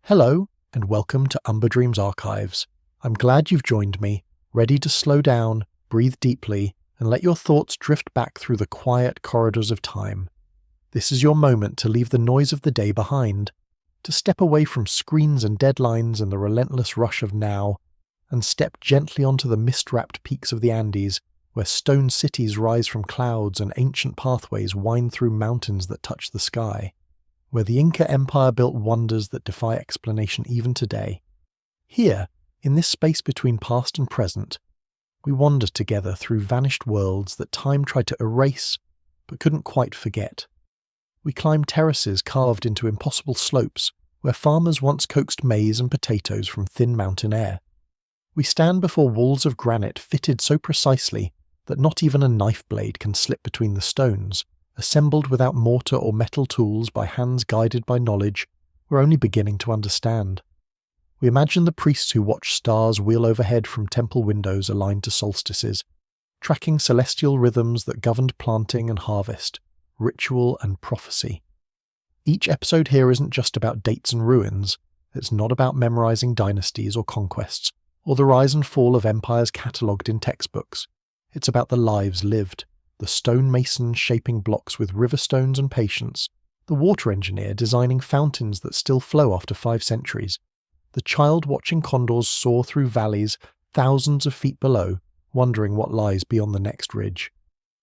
Hello, and welcome to Umber Dreams Archives. I'm glad you've joined me, ready to slow down, breathe deeply, and let your thoughts drift back through the quiet corridors of time. This is your moment to leave the noise of the day behind, to step away from screens and deadlines and the relentless rush of now, and step gently onto the mist-wrapped peaks of the Andes, where stone cities rise from clouds and ancient pathways wind through mountains that touch the sky, where the Inca Empire built wonders that defy explanation even today. Here, in this space between past and present, we wander together through vanished worlds that time tried to erase but couldn't quite forget. We climb terraces carved into impossible slopes where farmers once coaxed maize and potatoes from thin mountain air. We stand before walls of granite fitted so precisely that not even a knife blade can slip between the stones, assembled without mortar or metal tools by hands guided by knowledge we're only beginning to understand. We imagine the priests who watch stars wheel overhead from temple windows aligned to solstices, tracking celestial rhythms that governed planting and harvest, ritual and prophecy. Each episode here isn't just about dates and ruins. It's not about memorizing dynasties or conquests, or the rise and fall of empires catalogued in textbooks. It's about the lives lived, the stonemason shaping blocks with river stones and patience, the water engineer designing fountains that still flow after 5 centuries, the child watching condors soar through valleys thousands of feet below, wondering what lies beyond the next ridge.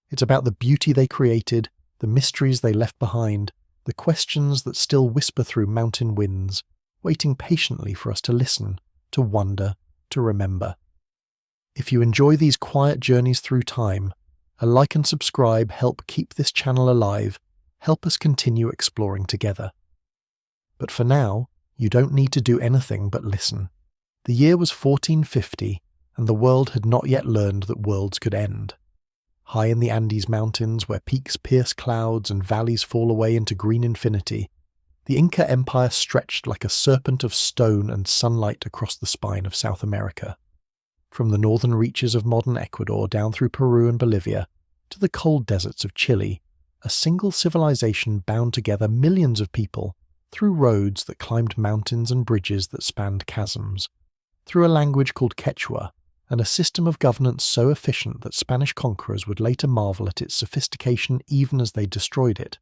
It's about the beauty they created, the mysteries they left behind, the questions that still whisper through mountain winds, waiting patiently for us to listen, to wonder, to remember. If you enjoy these quiet journeys through time, a like and subscribe help keep this channel alive, help us continue exploring together. But for now, you don't need to do anything but listen. The year was 1450, and the world had not yet learned that worlds could end. High in the Andes Mountains, where peaks pierce clouds and valleys fall away into green infinity, the Inca Empire stretched like a serpent of stone and sunlight across the spine of South America. From the northern reaches of modern Ecuador down through Peru and Bolivia, to the cold deserts of Chile, a single civilization bound together millions of people through roads that climbed mountains and bridges that spanned chasms, through a language called Quechua, and a system of governance so efficient that Spanish conquerors would later marvel at its sophistication even as they destroyed it.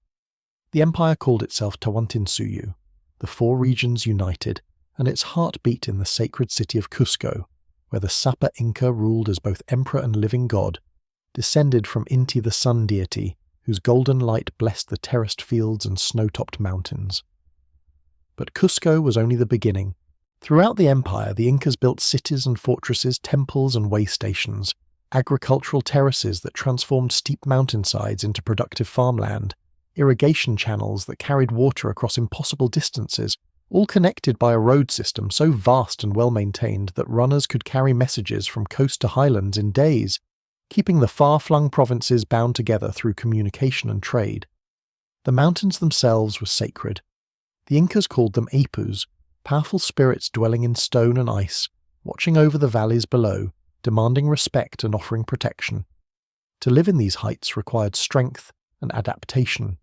The empire called itself Tawantinsuyu, the 4 regions united, and its heart beat in the sacred city of Cusco, where the Sapa Inca ruled as both emperor and living god, descended from Inti the sun deity, whose golden light blessed the terraced fields and snow-topped mountains. But Cusco was only the beginning. Throughout the empire, the Incas built cities and fortresses, temples and way stations, agricultural terraces that transformed steep mountainsides into productive farmland, irrigation channels that carried water across impossible distances, all connected by a road system so vast and well-maintained that runners could carry messages from coast to highlands in days, keeping the far-flung provinces bound together through communication and trade. The mountains themselves were sacred. The Incas called them apus, powerful spirits dwelling in stone and ice, watching over the valleys below, demanding respect and offering protection. To live in these heights required strength and adaptation.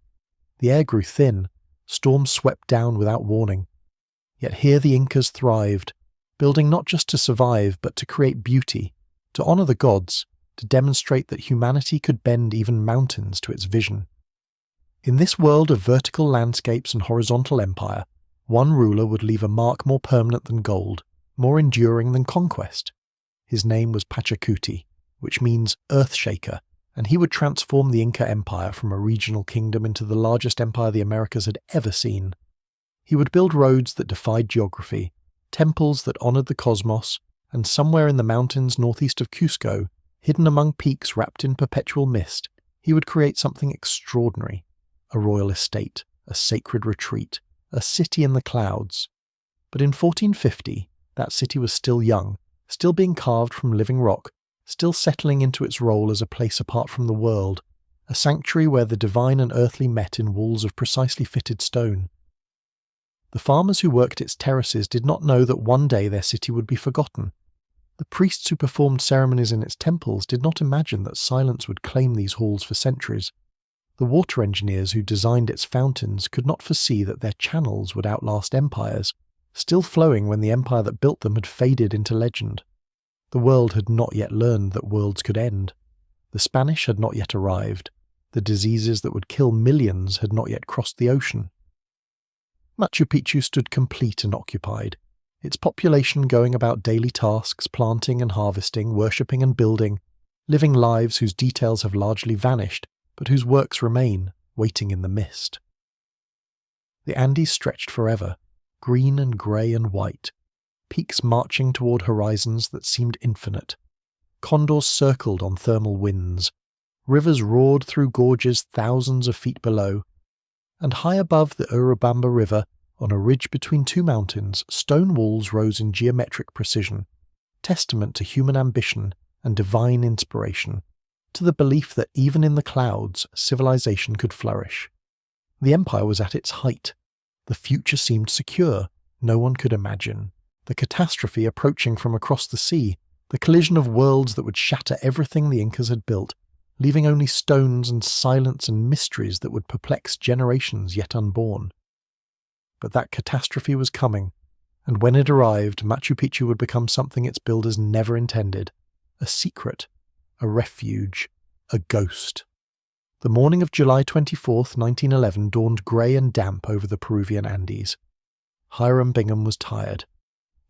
The air grew thin, storms swept down without warning. Yet here the Incas thrived, building not just to survive but to create beauty, to honor the gods, to demonstrate that humanity could bend even mountains to its vision. In this world of vertical landscapes and horizontal empire, one ruler would leave a mark more permanent than gold, more enduring than conquest. His name was Pachacuti, which means earth-shaker, and he would transform the Inca Empire from a regional kingdom into the largest empire the Americas had ever seen. He would build roads that defied geography, temples that honored the cosmos, and somewhere in the mountains northeast of Cusco, hidden among peaks wrapped in perpetual mist, he would create something extraordinary. A royal estate, a sacred retreat, a city in the clouds. But in 1450, that city was still young, still being carved from living rock, still settling into its role as a place apart from the world, a sanctuary where the divine and earthly met in walls of precisely fitted stone. The farmers who worked its terraces did not know that one day their city would be forgotten. The priests who performed ceremonies in its temples did not imagine that silence would claim these halls for centuries. The water engineers who designed its fountains could not foresee that their channels would outlast empires, still flowing when the empire that built them had faded into legend. The world had not yet learned that worlds could end. The Spanish had not yet arrived. The diseases that would kill millions had not yet crossed the ocean. Machu Picchu stood complete and occupied, its population going about daily tasks, planting and harvesting, worshipping and building, living lives whose details have largely vanished, but whose works remain, waiting in the mist. The Andes stretched forever, green and grey and white, peaks marching toward horizons that seemed infinite. Condors circled on thermal winds. Rivers roared through gorges thousands of feet below. And high above the Urubamba River, on a ridge between two mountains, stone walls rose in geometric precision, testament to human ambition and divine inspiration, to the belief that even in the clouds, civilization could flourish. The empire was at its height. The future seemed secure. No one could imagine the catastrophe approaching from across the sea, the collision of worlds that would shatter everything the Incas had built, leaving only stones and silence and mysteries that would perplex generations yet unborn. But that catastrophe was coming, and when it arrived, Machu Picchu would become something its builders never intended: a secret, a refuge, a ghost. The morning of July 24th, 1911 dawned grey and damp over the Peruvian Andes. Hiram Bingham was tired.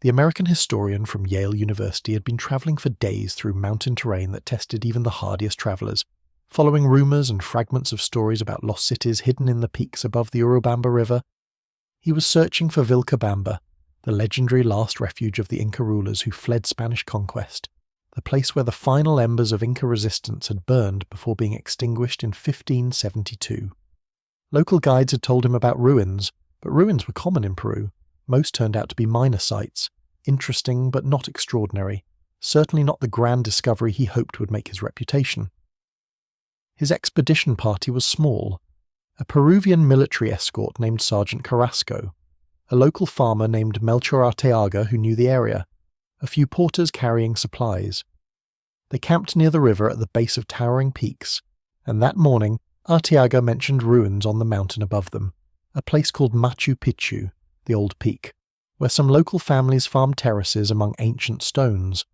The American historian from Yale University had been travelling for days through mountain terrain that tested even the hardiest travellers, following rumours and fragments of stories about lost cities hidden in the peaks above the Urubamba River. He was searching for Vilcabamba, the legendary last refuge of the Inca rulers who fled Spanish conquest, the place where the final embers of Inca resistance had burned before being extinguished in 1572. Local guides had told him about ruins, but ruins were common in Peru. Most turned out to be minor sites, interesting but not extraordinary, certainly not the grand discovery he hoped would make his reputation. His expedition party was small: a Peruvian military escort named Sergeant Carrasco, a local farmer named Melchor Arteaga who knew the area, a few porters carrying supplies. They camped near the river at the base of towering peaks, and that morning Arteaga mentioned ruins on the mountain above them, a place called Machu Picchu, the old peak, where some local families farmed terraces among ancient stones.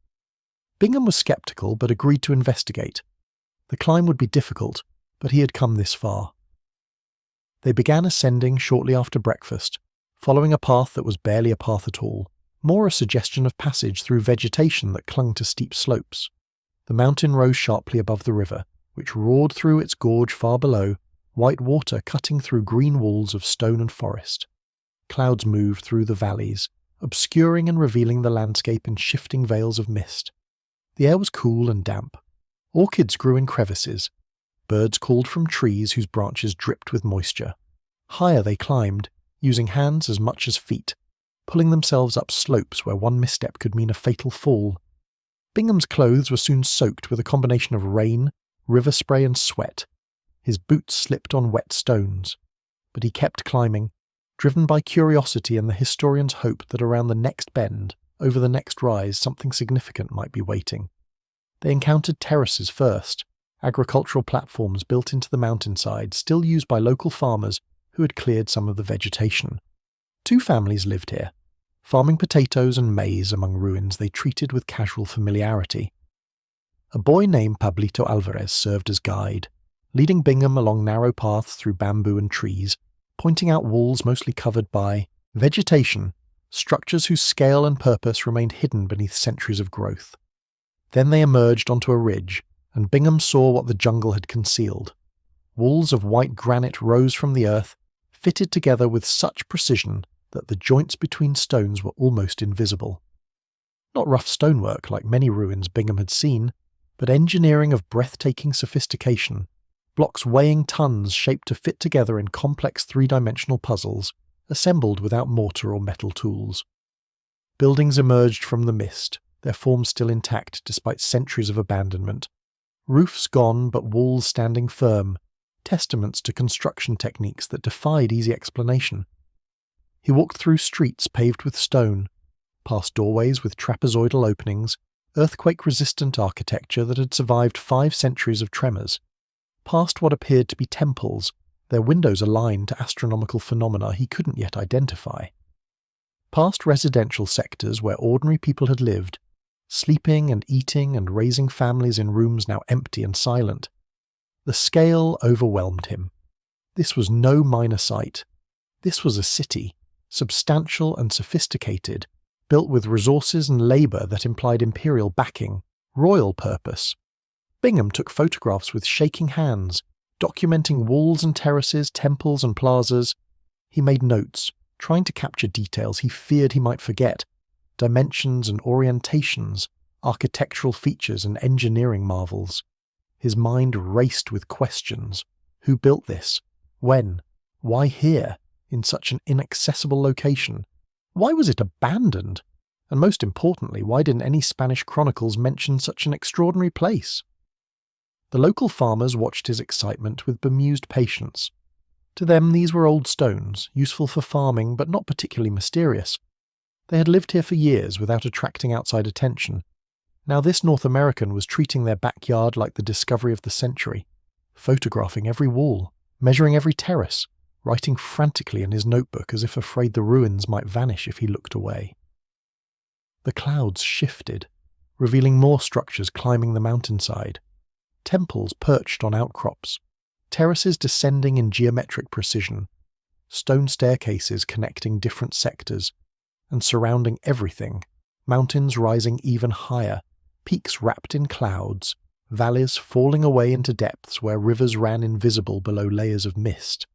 Bingham was sceptical but agreed to investigate. The climb would be difficult, but he had come this far. They began ascending shortly after breakfast, following a path that was barely a path at all, more a suggestion of passage through vegetation that clung to steep slopes. The mountain rose sharply above the river, which roared through its gorge far below, white water cutting through green walls of stone and forest. Clouds moved through the valleys, obscuring and revealing the landscape in shifting veils of mist. The air was cool and damp. Orchids grew in crevices. Birds called from trees whose branches dripped with moisture. Higher they climbed, using hands as much as feet, pulling themselves up slopes where one misstep could mean a fatal fall. Bingham's clothes were soon soaked with a combination of rain, river spray and sweat. His boots slipped on wet stones. But he kept climbing, driven by curiosity and the historian's hope that around the next bend, over the next rise, something significant might be waiting. They encountered terraces first, agricultural platforms built into the mountainside, still used by local farmers who had cleared some of the vegetation. 2 families lived here, farming potatoes and maize among ruins they treated with casual familiarity. A boy named Pablito Alvarez served as guide, leading Bingham along narrow paths through bamboo and trees, pointing out walls mostly covered by vegetation, structures whose scale and purpose remained hidden beneath centuries of growth. Then they emerged onto a ridge, and Bingham saw what the jungle had concealed. Walls of white granite rose from the earth, fitted together with such precision that the joints between stones were almost invisible. Not rough stonework like many ruins Bingham had seen, but engineering of breathtaking sophistication, blocks weighing tons shaped to fit together in complex 3-dimensional puzzles, assembled without mortar or metal tools. Buildings emerged from the mist, their forms still intact despite centuries of abandonment. Roofs gone but walls standing firm, testaments to construction techniques that defied easy explanation. He walked through streets paved with stone, past doorways with trapezoidal openings, earthquake-resistant architecture that had survived 5 centuries of tremors, past what appeared to be temples, their windows aligned to astronomical phenomena he couldn't yet identify. past residential sectors where ordinary people had lived, sleeping and eating and raising families in rooms now empty and silent. The scale overwhelmed him. This was no minor site. This was a city, substantial and sophisticated, built with resources and labour that implied imperial backing, royal purpose. Bingham took photographs with shaking hands, documenting walls and terraces, temples and plazas. He made notes, trying to capture details he feared he might forget, dimensions and orientations, architectural features and engineering marvels. His mind raced with questions. Who built this? When? Why here, in such an inaccessible location? Why was it abandoned? And most importantly, why didn't any Spanish chronicles mention such an extraordinary place? The local farmers watched his excitement with bemused patience. To them these were old stones, useful for farming but not particularly mysterious. They had lived here for years without attracting outside attention. Now this North American was treating their backyard like the discovery of the century, photographing every wall, measuring every terrace, writing frantically in his notebook as if afraid the ruins might vanish if he looked away. The clouds shifted, revealing more structures climbing the mountainside, temples perched on outcrops, terraces descending in geometric precision, stone staircases connecting different sectors, and surrounding everything, mountains rising even higher, peaks wrapped in clouds, valleys falling away into depths where rivers ran invisible below layers of mist.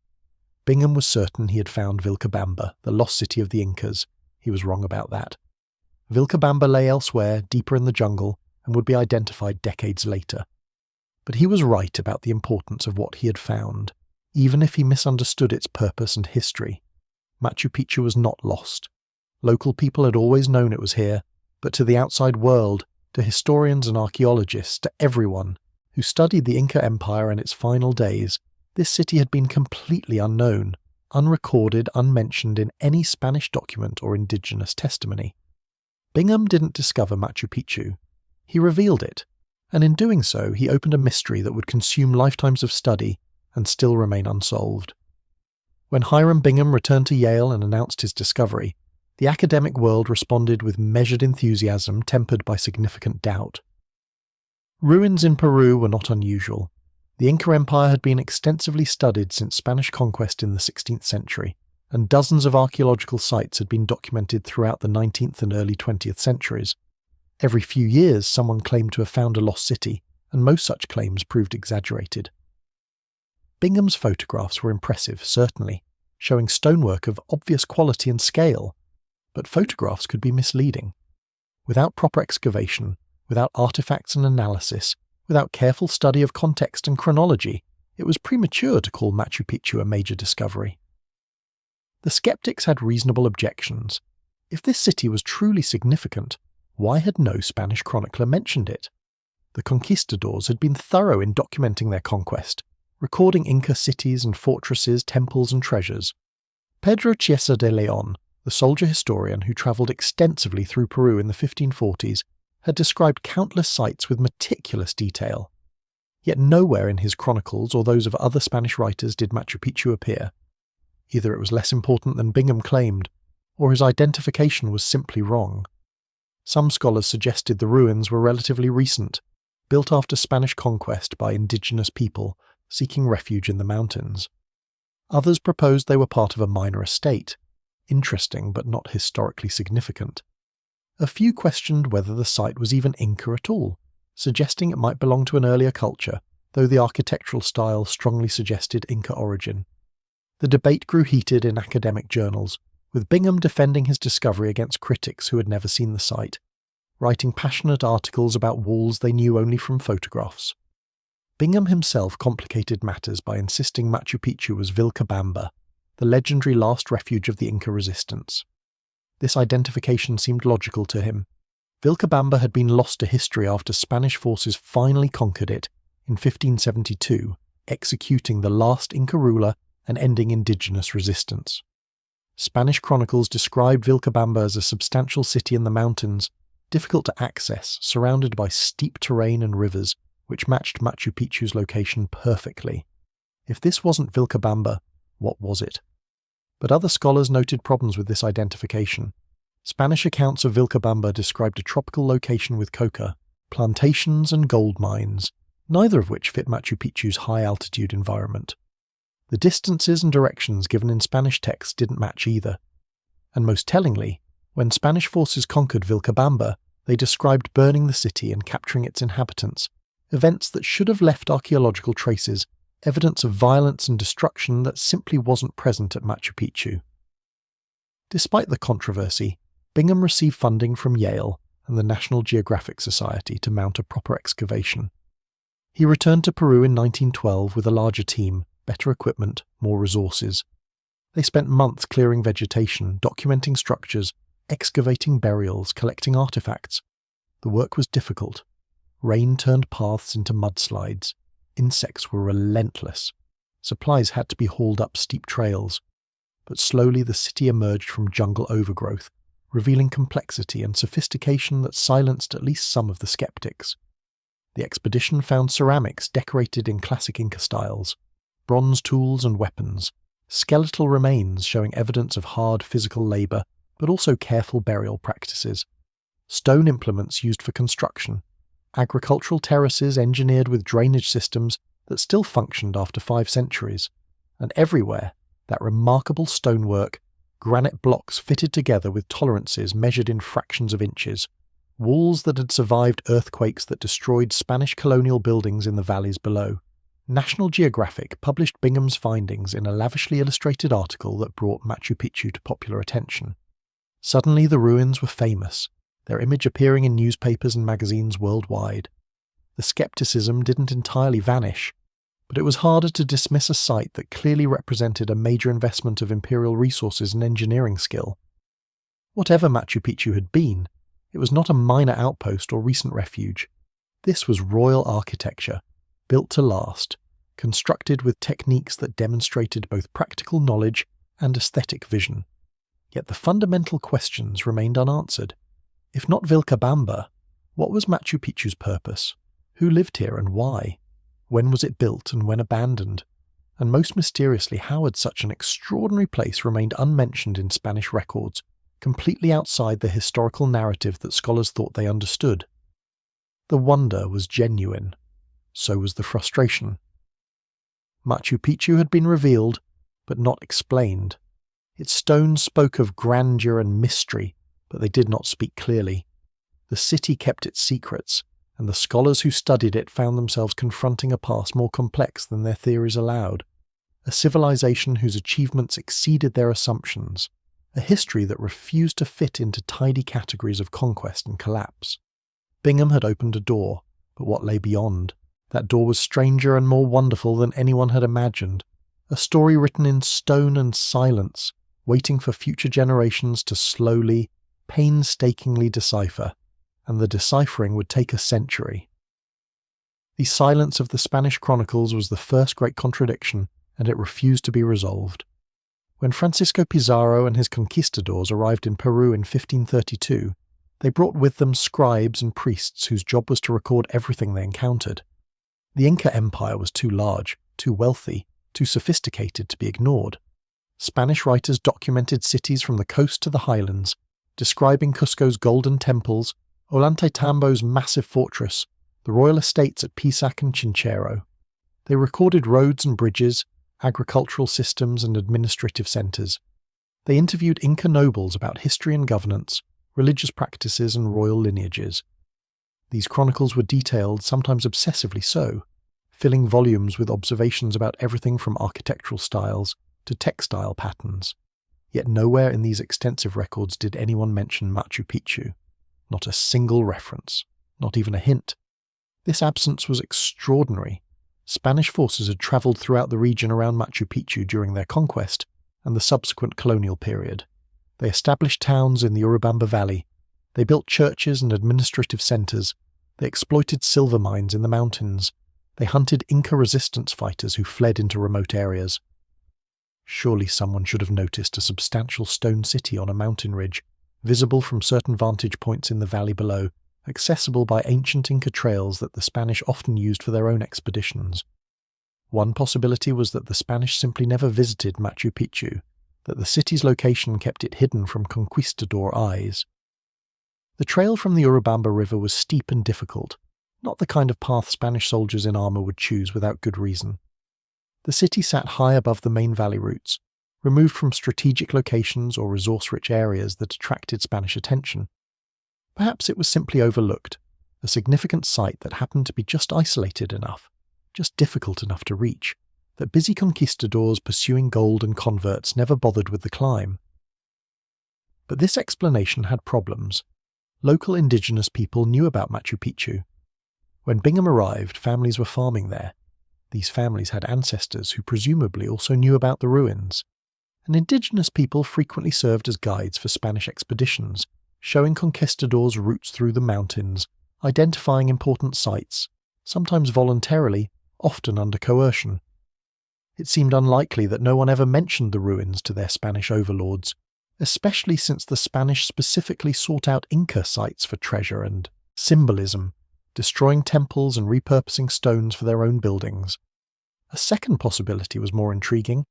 Bingham was certain he had found Vilcabamba, the lost city of the Incas. He was wrong about that. Vilcabamba lay elsewhere, deeper in the jungle, and would be identified decades later. But he was right about the importance of what he had found, even if he misunderstood its purpose and history. Machu Picchu was not lost. Local people had always known it was here, but to the outside world, to historians and archaeologists, to everyone who studied the Inca Empire and its final days, this city had been completely unknown, unrecorded, unmentioned in any Spanish document or indigenous testimony. Bingham didn't discover Machu Picchu. He revealed it, and in doing so he opened a mystery that would consume lifetimes of study and still remain unsolved. When Hiram Bingham returned to Yale and announced his discovery, the academic world responded with measured enthusiasm tempered by significant doubt. Ruins in Peru were not unusual. The Inca Empire had been extensively studied since Spanish conquest in the 16th century, and dozens of archaeological sites had been documented throughout the 19th and early 20th centuries. Every few years someone claimed to have found a lost city, and most such claims proved exaggerated. Bingham's photographs were impressive, certainly, showing stonework of obvious quality and scale, but photographs could be misleading. Without proper excavation, without artifacts and analysis, without careful study of context and chronology, it was premature to call Machu Picchu a major discovery. The skeptics had reasonable objections. If this city was truly significant, why had no Spanish chronicler mentioned it? The conquistadors had been thorough in documenting their conquest, recording Inca cities and fortresses, temples and treasures. Pedro Chiesa de Leon, the soldier historian who travelled extensively through Peru in the 1540s, had described countless sites with meticulous detail. Yet nowhere in his chronicles or those of other Spanish writers did Machu Picchu appear. Either it was less important than Bingham claimed, or his identification was simply wrong. Some scholars suggested the ruins were relatively recent, built after Spanish conquest by indigenous people seeking refuge in the mountains. Others proposed they were part of a minor estate, interesting but not historically significant. A few questioned whether the site was even Inca at all, suggesting it might belong to an earlier culture, though the architectural style strongly suggested Inca origin. The debate grew heated in academic journals, with Bingham defending his discovery against critics who had never seen the site, writing passionate articles about walls they knew only from photographs. Bingham himself complicated matters by insisting Machu Picchu was Vilcabamba, the legendary last refuge of the Inca resistance. This identification seemed logical to him. Vilcabamba had been lost to history after Spanish forces finally conquered it in 1572, executing the last Inca ruler and ending indigenous resistance. Spanish chronicles described Vilcabamba as a substantial city in the mountains, difficult to access, surrounded by steep terrain and rivers, which matched Machu Picchu's location perfectly. If this wasn't Vilcabamba, what was it? But other scholars noted problems with this identification. Spanish accounts of Vilcabamba described a tropical location with coca, plantations and gold mines, neither of which fit Machu Picchu's high-altitude environment. The distances and directions given in Spanish texts didn't match either. And most tellingly, when Spanish forces conquered Vilcabamba, they described burning the city and capturing its inhabitants, events that should have left archaeological traces, evidence of violence and destruction that simply wasn't present at Machu Picchu. Despite the controversy, Bingham received funding from Yale and the National Geographic Society to mount a proper excavation. He returned to Peru in 1912 with a larger team, better equipment, more resources. They spent months clearing vegetation, documenting structures, excavating burials, collecting artifacts. The work was difficult. Rain turned paths into mudslides. Insects were relentless. Supplies had to be hauled up steep trails. But slowly the city emerged from jungle overgrowth, revealing complexity and sophistication that silenced at least some of the skeptics. The expedition found ceramics decorated in classic Inca styles, bronze tools and weapons, skeletal remains showing evidence of hard physical labour, but also careful burial practices, stone implements used for construction, agricultural terraces engineered with drainage systems that still functioned after 5 centuries, and everywhere, that remarkable stonework, granite blocks fitted together with tolerances measured in fractions of inches, walls that had survived earthquakes that destroyed Spanish colonial buildings in the valleys below. National Geographic published Bingham's findings in a lavishly illustrated article that brought Machu Picchu to popular attention. Suddenly the ruins were famous, their image appearing in newspapers and magazines worldwide. The skepticism didn't entirely vanish, but it was harder to dismiss a site that clearly represented a major investment of imperial resources and engineering skill. Whatever Machu Picchu had been, it was not a minor outpost or recent refuge. This was royal architecture, built to last, constructed with techniques that demonstrated both practical knowledge and aesthetic vision. Yet the fundamental questions remained unanswered. If not Vilcabamba, what was Machu Picchu's purpose? Who lived here and why? When was it built and when abandoned? And most mysteriously, how had such an extraordinary place remained unmentioned in Spanish records, completely outside the historical narrative that scholars thought they understood? The wonder was genuine. So was the frustration. Machu Picchu had been revealed, but not explained. Its stones spoke of grandeur and mystery, but they did not speak clearly. The city kept its secrets, and the scholars who studied it found themselves confronting a past more complex than their theories allowed, a civilization whose achievements exceeded their assumptions, a history that refused to fit into tidy categories of conquest and collapse. Bingham had opened a door, but what lay beyond? That door was stranger and more wonderful than anyone had imagined, a story written in stone and silence, waiting for future generations to slowly, painstakingly decipher, and the deciphering would take a century. The silence of the Spanish Chronicles was the first great contradiction, and it refused to be resolved. When Francisco Pizarro and his conquistadors arrived in Peru in 1532, they brought with them scribes and priests whose job was to record everything they encountered. The Inca Empire was too large, too wealthy, too sophisticated to be ignored. Spanish writers documented cities from the coast to the highlands, describing Cusco's golden temples, Ollantaytambo's massive fortress, the royal estates at Pisac and Chinchero. They recorded roads and bridges, agricultural systems and administrative centres. They interviewed Inca nobles about history and governance, religious practices and royal lineages. These chronicles were detailed, sometimes obsessively so, filling volumes with observations about everything from architectural styles to textile patterns. Yet nowhere in these extensive records did anyone mention Machu Picchu. Not a single reference, not even a hint. This absence was extraordinary. Spanish forces had travelled throughout the region around Machu Picchu during their conquest and the subsequent colonial period. They established towns in the Urubamba Valley. They built churches and administrative centres. They exploited silver mines in the mountains. They hunted Inca resistance fighters who fled into remote areas. Surely someone should have noticed a substantial stone city on a mountain ridge, visible from certain vantage points in the valley below, accessible by ancient Inca trails that the Spanish often used for their own expeditions. One possibility was that the Spanish simply never visited Machu Picchu. that the city's location kept it hidden from conquistador eyes. The trail from the Urubamba River was steep and difficult, not the kind of path Spanish soldiers in armour would choose without good reason. The city sat high above the main valley routes, removed from strategic locations or resource-rich areas that attracted Spanish attention. Perhaps it was simply overlooked, a significant site that happened to be just isolated enough, just difficult enough to reach, that busy conquistadors pursuing gold and converts never bothered with the climb. But this explanation had problems. Local indigenous people knew about Machu Picchu. When Bingham arrived, families were farming there. These families had ancestors who presumably also knew about the ruins. And indigenous people frequently served as guides for Spanish expeditions, showing conquistadors routes through the mountains, identifying important sites, sometimes voluntarily, often under coercion. It seemed unlikely that no one ever mentioned the ruins to their Spanish overlords, especially since the Spanish specifically sought out Inca sites for treasure and symbolism, destroying temples and repurposing stones for their own buildings. A second possibility was more intriguing.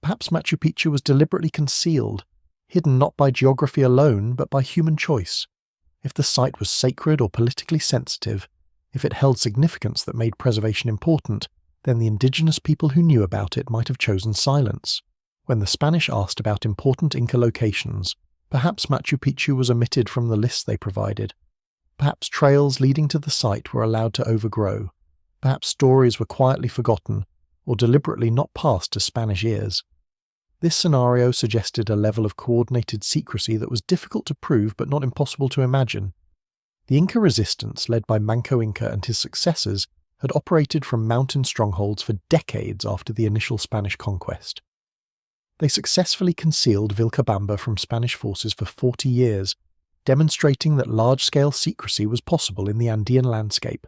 Perhaps Machu Picchu was deliberately concealed, hidden not by geography alone, but by human choice. If the site was sacred or politically sensitive, if it held significance that made preservation important, then the indigenous people who knew about it might have chosen silence. When the Spanish asked about important Inca locations, perhaps Machu Picchu was omitted from the lists they provided. Perhaps trails leading to the site were allowed to overgrow. Perhaps stories were quietly forgotten, or deliberately not passed to Spanish ears. This scenario suggested a level of coordinated secrecy that was difficult to prove but not impossible to imagine. The Inca resistance, led by Manco Inca and his successors, had operated from mountain strongholds for decades after the initial Spanish conquest. They successfully concealed Vilcabamba from Spanish forces for 40 years, demonstrating that large-scale secrecy was possible in the Andean landscape.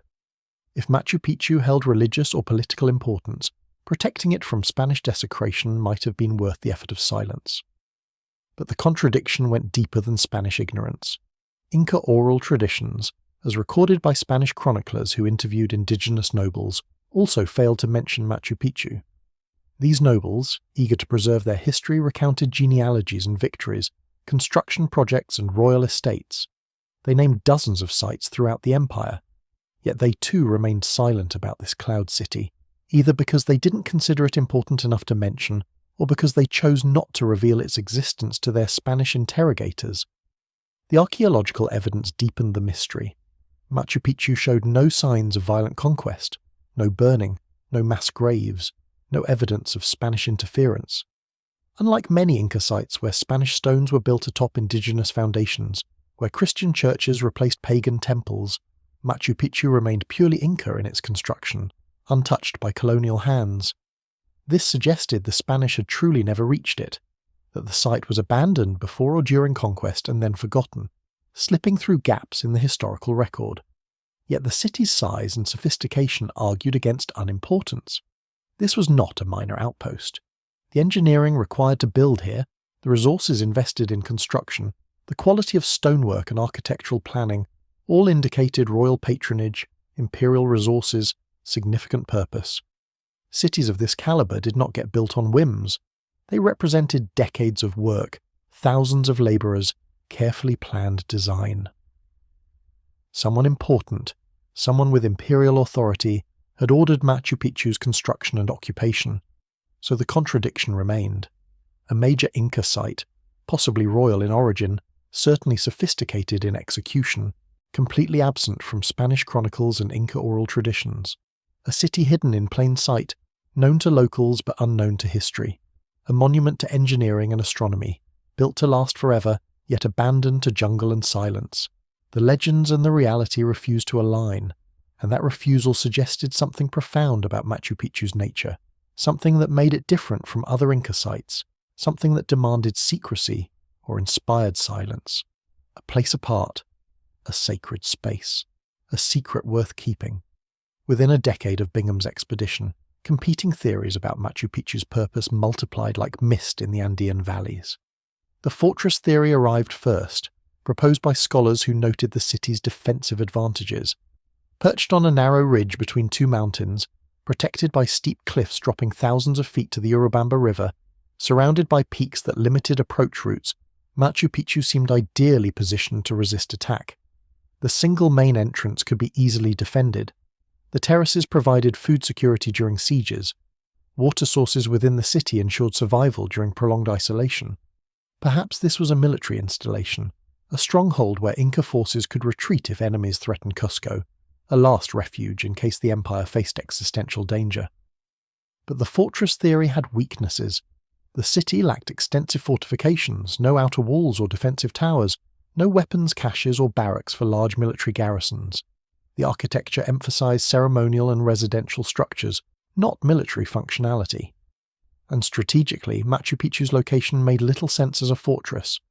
If Machu Picchu held religious or political importance, protecting it from Spanish desecration might have been worth the effort of silence. But the contradiction went deeper than Spanish ignorance. Inca oral traditions, as recorded by Spanish chroniclers who interviewed indigenous nobles, also failed to mention Machu Picchu. These nobles, eager to preserve their history, recounted genealogies and victories, construction projects and royal estates. They named dozens of sites throughout the empire. Yet they too remained silent about this cloud city, either because they didn't consider it important enough to mention, or because they chose not to reveal its existence to their Spanish interrogators. The archaeological evidence deepened the mystery. Machu Picchu showed no signs of violent conquest, no burning, no mass graves, no evidence of Spanish interference. Unlike many Inca sites where Spanish stones were built atop indigenous foundations, where Christian churches replaced pagan temples, Machu Picchu remained purely Inca in its construction, untouched by colonial hands. This suggested the Spanish had truly never reached it, that the site was abandoned before or during conquest and then forgotten, slipping through gaps in the historical record. Yet the city's size and sophistication argued against unimportance. This was not a minor outpost. The engineering required to build here, the resources invested in construction, the quality of stonework and architectural planning, all indicated royal patronage, imperial resources, significant purpose. Cities of this caliber did not get built on whims. They represented decades of work, thousands of labourers, carefully planned design. Someone important, someone with imperial authority, had ordered Machu Picchu's construction and occupation, so the contradiction remained. A major Inca site, possibly royal in origin, certainly sophisticated in execution, completely absent from Spanish chronicles and Inca oral traditions. A city hidden in plain sight, known to locals but unknown to history. A monument to engineering and astronomy, built to last forever, yet abandoned to jungle and silence. The legends and the reality refused to align, and that refusal suggested something profound about Machu Picchu's nature, something that made it different from other Inca sites, something that demanded secrecy or inspired silence. A place apart, a sacred space, a secret worth keeping. Within a decade of Bingham's expedition, competing theories about Machu Picchu's purpose multiplied like mist in the Andean valleys. The fortress theory arrived first, proposed by scholars who noted the city's defensive advantages. Perched on a narrow ridge between two mountains, protected by steep cliffs dropping thousands of feet to the Urubamba River, Surrounded by peaks that limited approach routes, Machu Picchu seemed ideally positioned to resist attack. The single main entrance could be easily defended. The terraces provided food security during sieges. Water sources within the city ensured survival during prolonged isolation. Perhaps this was a military installation, a stronghold where Inca forces could retreat if enemies threatened Cusco, a last refuge in case the empire faced existential danger. But the fortress theory had weaknesses. The city lacked extensive fortifications, no outer walls or defensive towers, no weapons caches or barracks for large military garrisons. The architecture emphasized ceremonial and residential structures, not military functionality. And strategically, Machu Picchu's location made little sense as a fortress.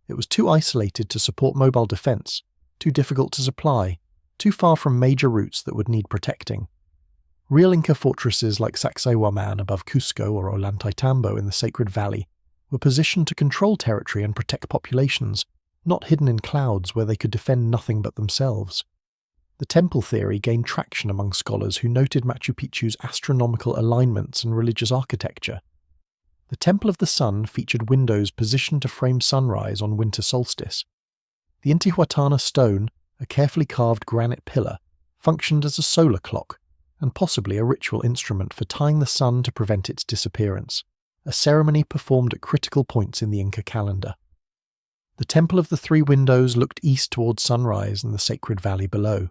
It was too isolated to support mobile defense, too difficult to supply, too far from major routes that would need protecting. Real Inca fortresses like Sacsayhuaman above Cusco or Ollantaytambo in the Sacred Valley were positioned to control territory and protect populations, not hidden in clouds where they could defend nothing but themselves. The temple theory gained traction among scholars who noted Machu Picchu's astronomical alignments and religious architecture. The Temple of the Sun featured windows positioned to frame sunrise on winter solstice. The Intihuatana stone, a carefully carved granite pillar, functioned as a solar clock, and possibly a ritual instrument for tying the sun to prevent its disappearance, a ceremony performed at critical points in the Inca calendar. The Temple of the Three Windows looked east towards sunrise in the Sacred Valley below.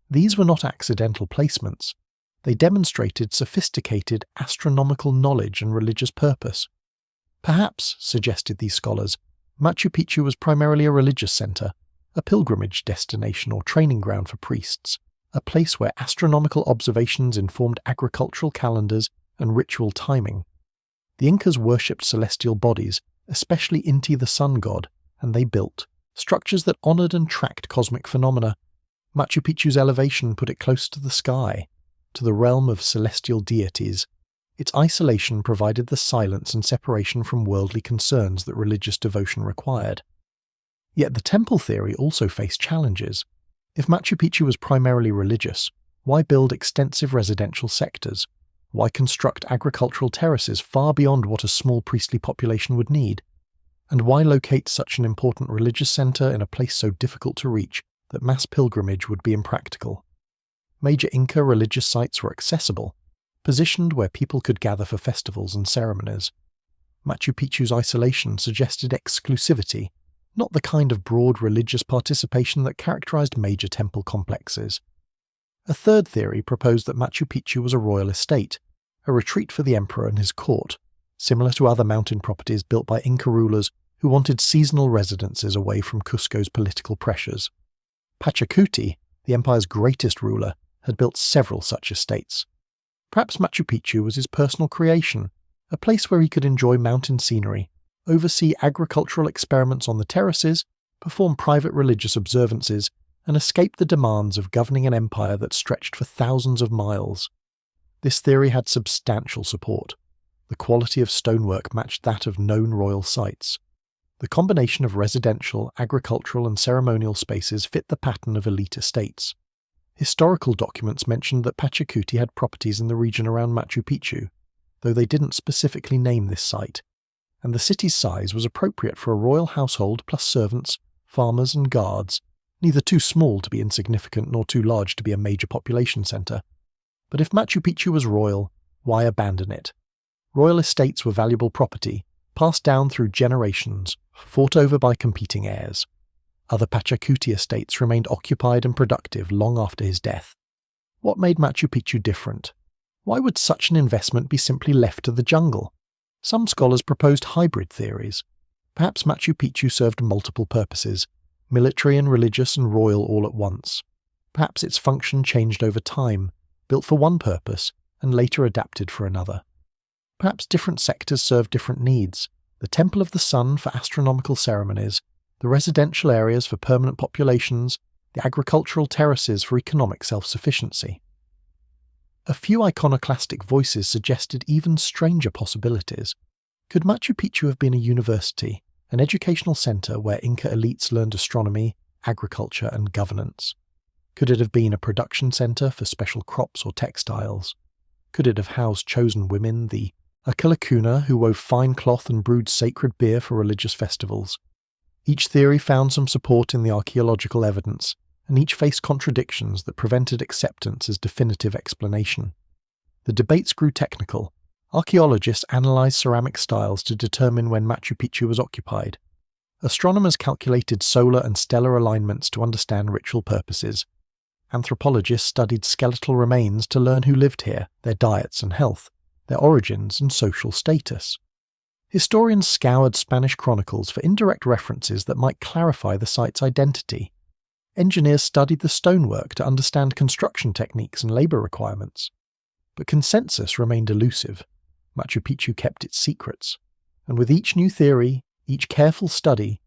These were not accidental placements. They demonstrated sophisticated astronomical knowledge and religious purpose. Perhaps, suggested these scholars, Machu Picchu was primarily a religious center, a pilgrimage destination or training ground for priests, a place where astronomical observations informed agricultural calendars and ritual timing. The Incas worshipped celestial bodies, especially Inti the sun god, and they built structures that honored and tracked cosmic phenomena. Machu Picchu's elevation put it close to the sky, to the realm of celestial deities. Its isolation provided the silence and separation from worldly concerns that religious devotion required. Yet the temple theory also faced challenges. If Machu Picchu was primarily religious, why build extensive residential sectors? Why construct agricultural terraces far beyond what a small priestly population would need? And why locate such an important religious center in a place so difficult to reach that mass pilgrimage would be impractical? Major Inca religious sites were accessible, positioned where people could gather for festivals and ceremonies. Machu Picchu's isolation suggested exclusivity, not the kind of broad religious participation that characterized major temple complexes. A third theory proposed that Machu Picchu was a royal estate, a retreat for the emperor and his court, similar to other mountain properties built by Inca rulers who wanted seasonal residences away from Cusco's political pressures. Pachacuti, the empire's greatest ruler, had built several such estates. Perhaps Machu Picchu was his personal creation, a place where he could enjoy mountain scenery, oversee agricultural experiments on the terraces, perform private religious observances, and escape the demands of governing an empire that stretched for thousands of miles. This theory had substantial support. The quality of stonework matched that of known royal sites. The combination of residential, agricultural, and ceremonial spaces fit the pattern of elite estates. Historical documents mentioned that Pachacuti had properties in the region around Machu Picchu, though they didn't specifically name this site, and the city's size was appropriate for a royal household plus servants, farmers, and guards, neither too small to be insignificant nor too large to be a major population center. But if Machu Picchu was royal, why abandon it? Royal estates were valuable property, passed down through generations, fought over by competing heirs. Other Pachacuti estates remained occupied and productive long after his death. What made Machu Picchu different? Why would such an investment be simply left to the jungle? Some scholars proposed hybrid theories. Perhaps Machu Picchu served multiple purposes, military and religious and royal all at once. Perhaps its function changed over time, built for one purpose and later adapted for another. Perhaps different sectors served different needs: the Temple of the Sun for astronomical ceremonies, the residential areas for permanent populations, the agricultural terraces for economic self-sufficiency. A few iconoclastic voices suggested even stranger possibilities. Could Machu Picchu have been a university, an educational center where Inca elites learned astronomy, agriculture, and governance? Could it have been a production center for special crops or textiles? Could it have housed chosen women, the a Kalakuna who wove fine cloth and brewed sacred beer for religious festivals. Each theory found some support in the archaeological evidence, and each faced contradictions that prevented acceptance as definitive explanation. The debates grew technical. Archaeologists analysed ceramic styles to determine when Machu Picchu was occupied. Astronomers calculated solar and stellar alignments to understand ritual purposes. Anthropologists studied skeletal remains to learn who lived here, their diets and health, their origins and social status. Historians scoured Spanish chronicles for indirect references that might clarify the site's identity. Engineers studied the stonework to understand construction techniques and labour requirements. But consensus remained elusive. Machu Picchu kept its secrets. And with each new theory, each careful study,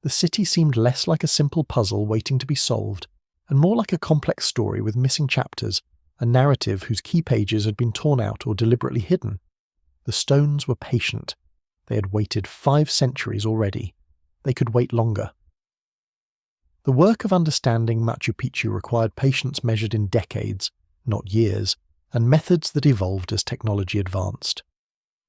the city seemed less like a simple puzzle waiting to be solved, and more like a complex story with missing chapters, a narrative whose key pages had been torn out or deliberately hidden. The stones were patient. They had waited 5 centuries already. They could wait longer. The work of understanding Machu Picchu required patience measured in decades, not years, and methods that evolved as technology advanced.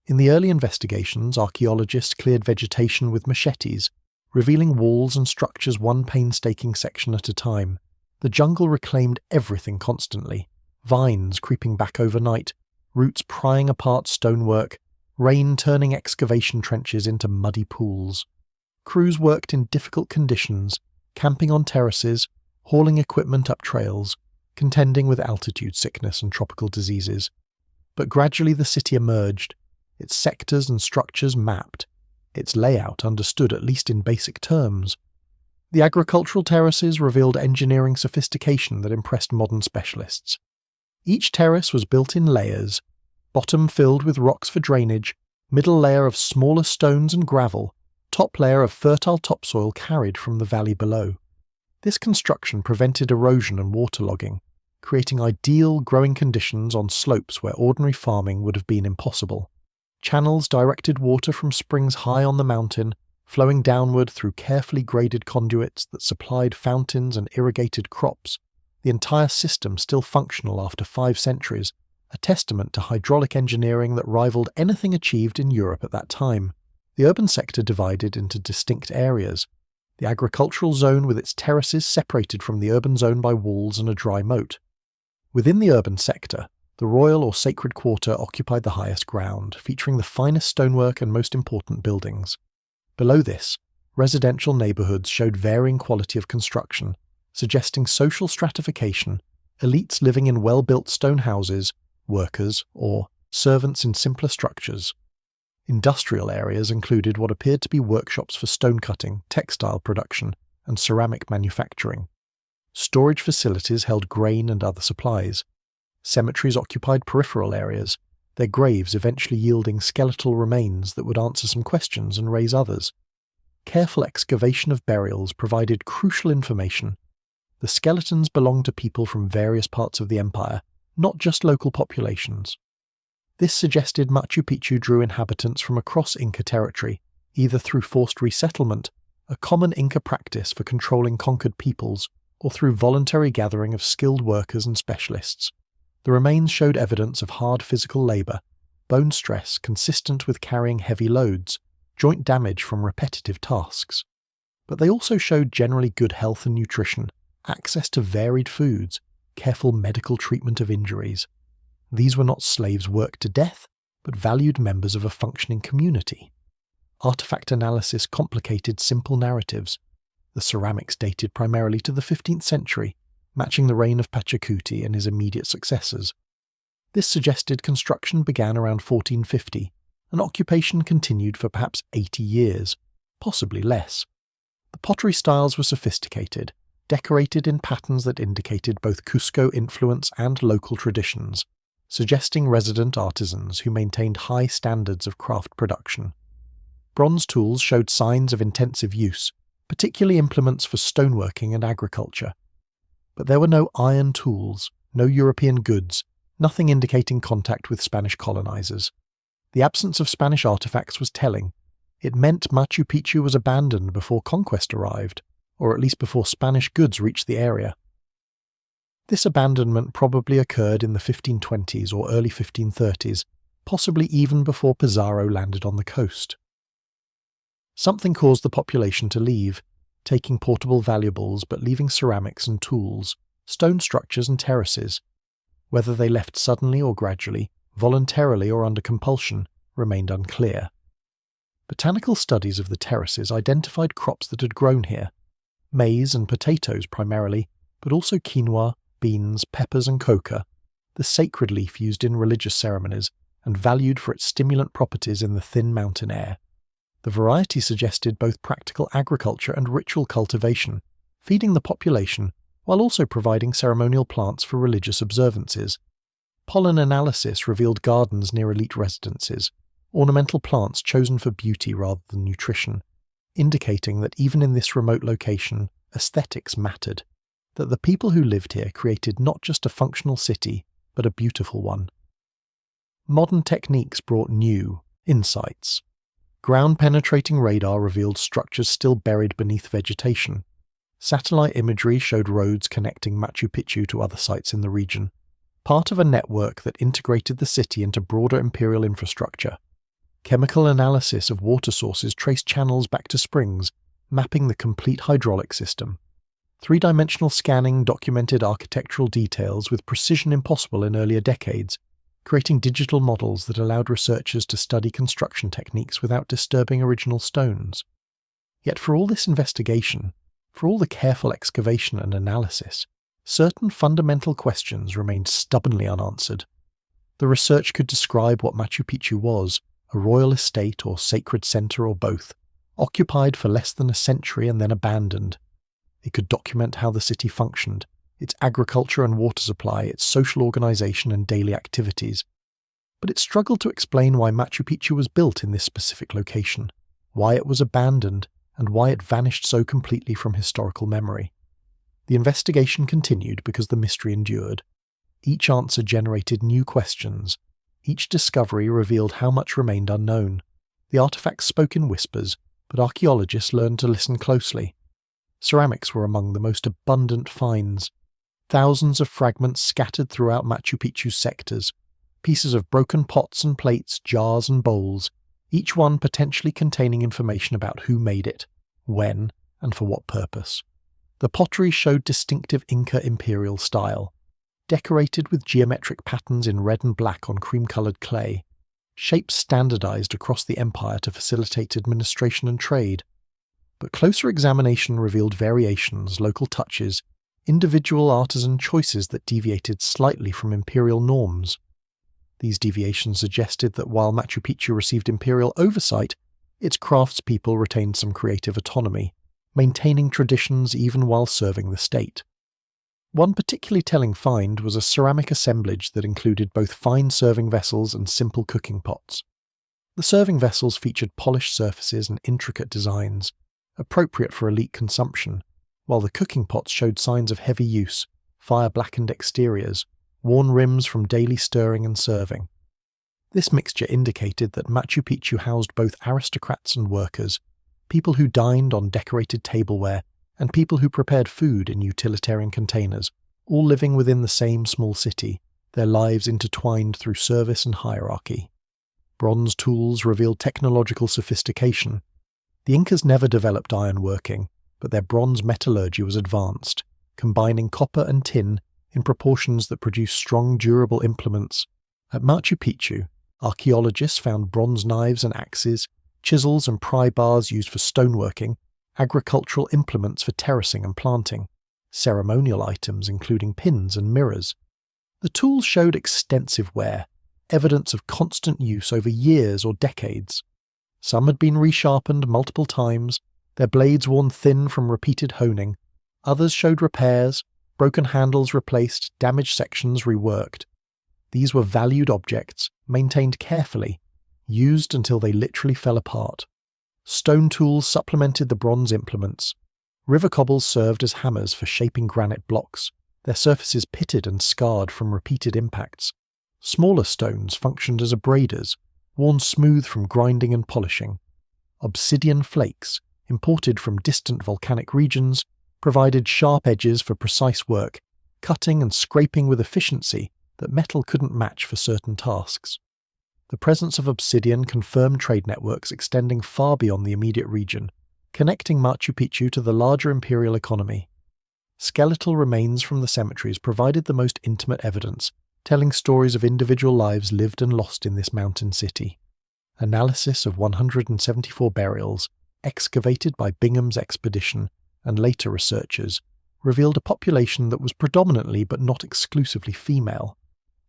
In the early investigations, archaeologists cleared vegetation with machetes, revealing walls and structures one painstaking section at a time. The jungle reclaimed everything constantly, vines creeping back overnight, roots prying apart stonework, rain turning excavation trenches into muddy pools. Crews worked in difficult conditions, camping on terraces, hauling equipment up trails, contending with altitude sickness and tropical diseases. But gradually the city emerged, its sectors and structures mapped, its layout understood at least in basic terms. The agricultural terraces revealed engineering sophistication that impressed modern specialists. Each terrace was built in layers, bottom filled with rocks for drainage, middle layer of smaller stones and gravel, top layer of fertile topsoil carried from the valley below. This construction prevented erosion and waterlogging, creating ideal growing conditions on slopes where ordinary farming would have been impossible. Channels directed water from springs high on the mountain, flowing downward through carefully graded conduits that supplied fountains and irrigated crops, the entire system still functional after 5 centuries, a testament to hydraulic engineering that rivaled anything achieved in Europe at that time. The urban sector divided into distinct areas. The agricultural zone with its terraces separated from the urban zone by walls and a dry moat. Within the urban sector, the royal or sacred quarter occupied the highest ground, featuring the finest stonework and most important buildings. Below this, residential neighbourhoods showed varying quality of construction, suggesting social stratification, elites living in well-built stone houses, workers, or servants in simpler structures. Industrial areas included what appeared to be workshops for stone cutting, textile production, and ceramic manufacturing. Storage facilities held grain and other supplies. Cemeteries occupied peripheral areas, their graves eventually yielding skeletal remains that would answer some questions and raise others. Careful excavation of burials provided crucial information. The skeletons belonged to people from various parts of the empire, not just local populations. This suggested Machu Picchu drew inhabitants from across Inca territory, either through forced resettlement, a common Inca practice for controlling conquered peoples, or through voluntary gathering of skilled workers and specialists. The remains showed evidence of hard physical labour, bone stress consistent with carrying heavy loads, joint damage from repetitive tasks. But they also showed generally good health and nutrition, access to varied foods, careful medical treatment of injuries. These were not slaves worked to death, but valued members of a functioning community. Artifact analysis complicated simple narratives. The ceramics dated primarily to the 15th century, matching the reign of Pachacuti and his immediate successors. This suggested construction began around 1450, and occupation continued for perhaps 80 years, possibly less. The pottery styles were sophisticated, decorated in patterns that indicated both Cusco influence and local traditions, suggesting resident artisans who maintained high standards of craft production. Bronze tools showed signs of intensive use, particularly implements for stoneworking and agriculture. But there were no iron tools, no European goods, nothing indicating contact with Spanish colonizers. The absence of Spanish artifacts was telling. It meant Machu Picchu was abandoned before conquest arrived, or at least before Spanish goods reached the area. This abandonment probably occurred in the 1520s or early 1530s, possibly even before Pizarro landed on the coast. Something caused the population to leave, taking portable valuables but leaving ceramics and tools, stone structures and terraces. Whether they left suddenly or gradually, voluntarily or under compulsion, remained unclear. Botanical studies of the terraces identified crops that had grown here, maize and potatoes primarily, but also quinoa, beans, peppers and coca, the sacred leaf used in religious ceremonies and valued for its stimulant properties in the thin mountain air. The variety suggested both practical agriculture and ritual cultivation, feeding the population while also providing ceremonial plants for religious observances. Pollen analysis revealed gardens near elite residences, ornamental plants chosen for beauty rather than nutrition, indicating that even in this remote location, aesthetics mattered, that the people who lived here created not just a functional city, but a beautiful one. Modern techniques brought new insights. Ground-penetrating radar revealed structures still buried beneath vegetation. Satellite imagery showed roads connecting Machu Picchu to other sites in the region, part of a network that integrated the city into broader imperial infrastructure. Chemical analysis of water sources traced channels back to springs, mapping the complete hydraulic system. Three-dimensional scanning documented architectural details with precision impossible in earlier decades, creating digital models that allowed researchers to study construction techniques without disturbing original stones. Yet for all this investigation, for all the careful excavation and analysis, certain fundamental questions remained stubbornly unanswered. The research could describe what Machu Picchu was, a royal estate or sacred center or both, occupied for less than a century and then abandoned. It could document how the city functioned, its agriculture and water supply, its social organization and daily activities. But it struggled to explain why Machu Picchu was built in this specific location, why it was abandoned, and why it vanished so completely from historical memory. The investigation continued because the mystery endured. Each answer generated new questions. Each discovery revealed how much remained unknown. The artifacts spoke in whispers, but archaeologists learned to listen closely. Ceramics were among the most abundant finds. Thousands of fragments scattered throughout Machu Picchu's sectors, pieces of broken pots and plates, jars and bowls, each one potentially containing information about who made it, when, and for what purpose. The pottery showed distinctive Inca imperial style, decorated with geometric patterns in red and black on cream-coloured clay, shapes standardized across the empire to facilitate administration and trade. But closer examination revealed variations, local touches, individual artisan choices that deviated slightly from imperial norms. These deviations suggested that while Machu Picchu received imperial oversight, its craftspeople retained some creative autonomy, maintaining traditions even while serving the state. One particularly telling find was a ceramic assemblage that included both fine serving vessels and simple cooking pots. The serving vessels featured polished surfaces and intricate designs, appropriate for elite consumption, while the cooking pots showed signs of heavy use, fire-blackened exteriors, worn rims from daily stirring and serving. This mixture indicated that Machu Picchu housed both aristocrats and workers, people who dined on decorated tableware, and people who prepared food in utilitarian containers, all living within the same small city, their lives intertwined through service and hierarchy. Bronze tools revealed technological sophistication. The Incas never developed ironworking, but their bronze metallurgy was advanced, combining copper and tin in proportions that produced strong, durable implements. At Machu Picchu, archaeologists found bronze knives and axes, chisels and pry bars used for stoneworking, agricultural implements for terracing and planting, ceremonial items including pins and mirrors. The tools showed extensive wear, evidence of constant use over years or decades. Some had been resharpened multiple times, their blades worn thin from repeated honing. Others showed repairs, broken handles replaced, damaged sections reworked. These were valued objects, maintained carefully, used until they literally fell apart. Stone tools supplemented the bronze implements. River cobbles served as hammers for shaping granite blocks, their surfaces pitted and scarred from repeated impacts. Smaller stones functioned as abraders, worn smooth from grinding and polishing. Obsidian flakes, imported from distant volcanic regions, provided sharp edges for precise work, cutting and scraping with efficiency that metal couldn't match for certain tasks. The presence of obsidian confirmed trade networks extending far beyond the immediate region, connecting Machu Picchu to the larger imperial economy. Skeletal remains from the cemeteries provided the most intimate evidence, telling stories of individual lives lived and lost in this mountain city. Analysis of 174 burials, excavated by Bingham's expedition and later researchers, revealed a population that was predominantly but not exclusively female.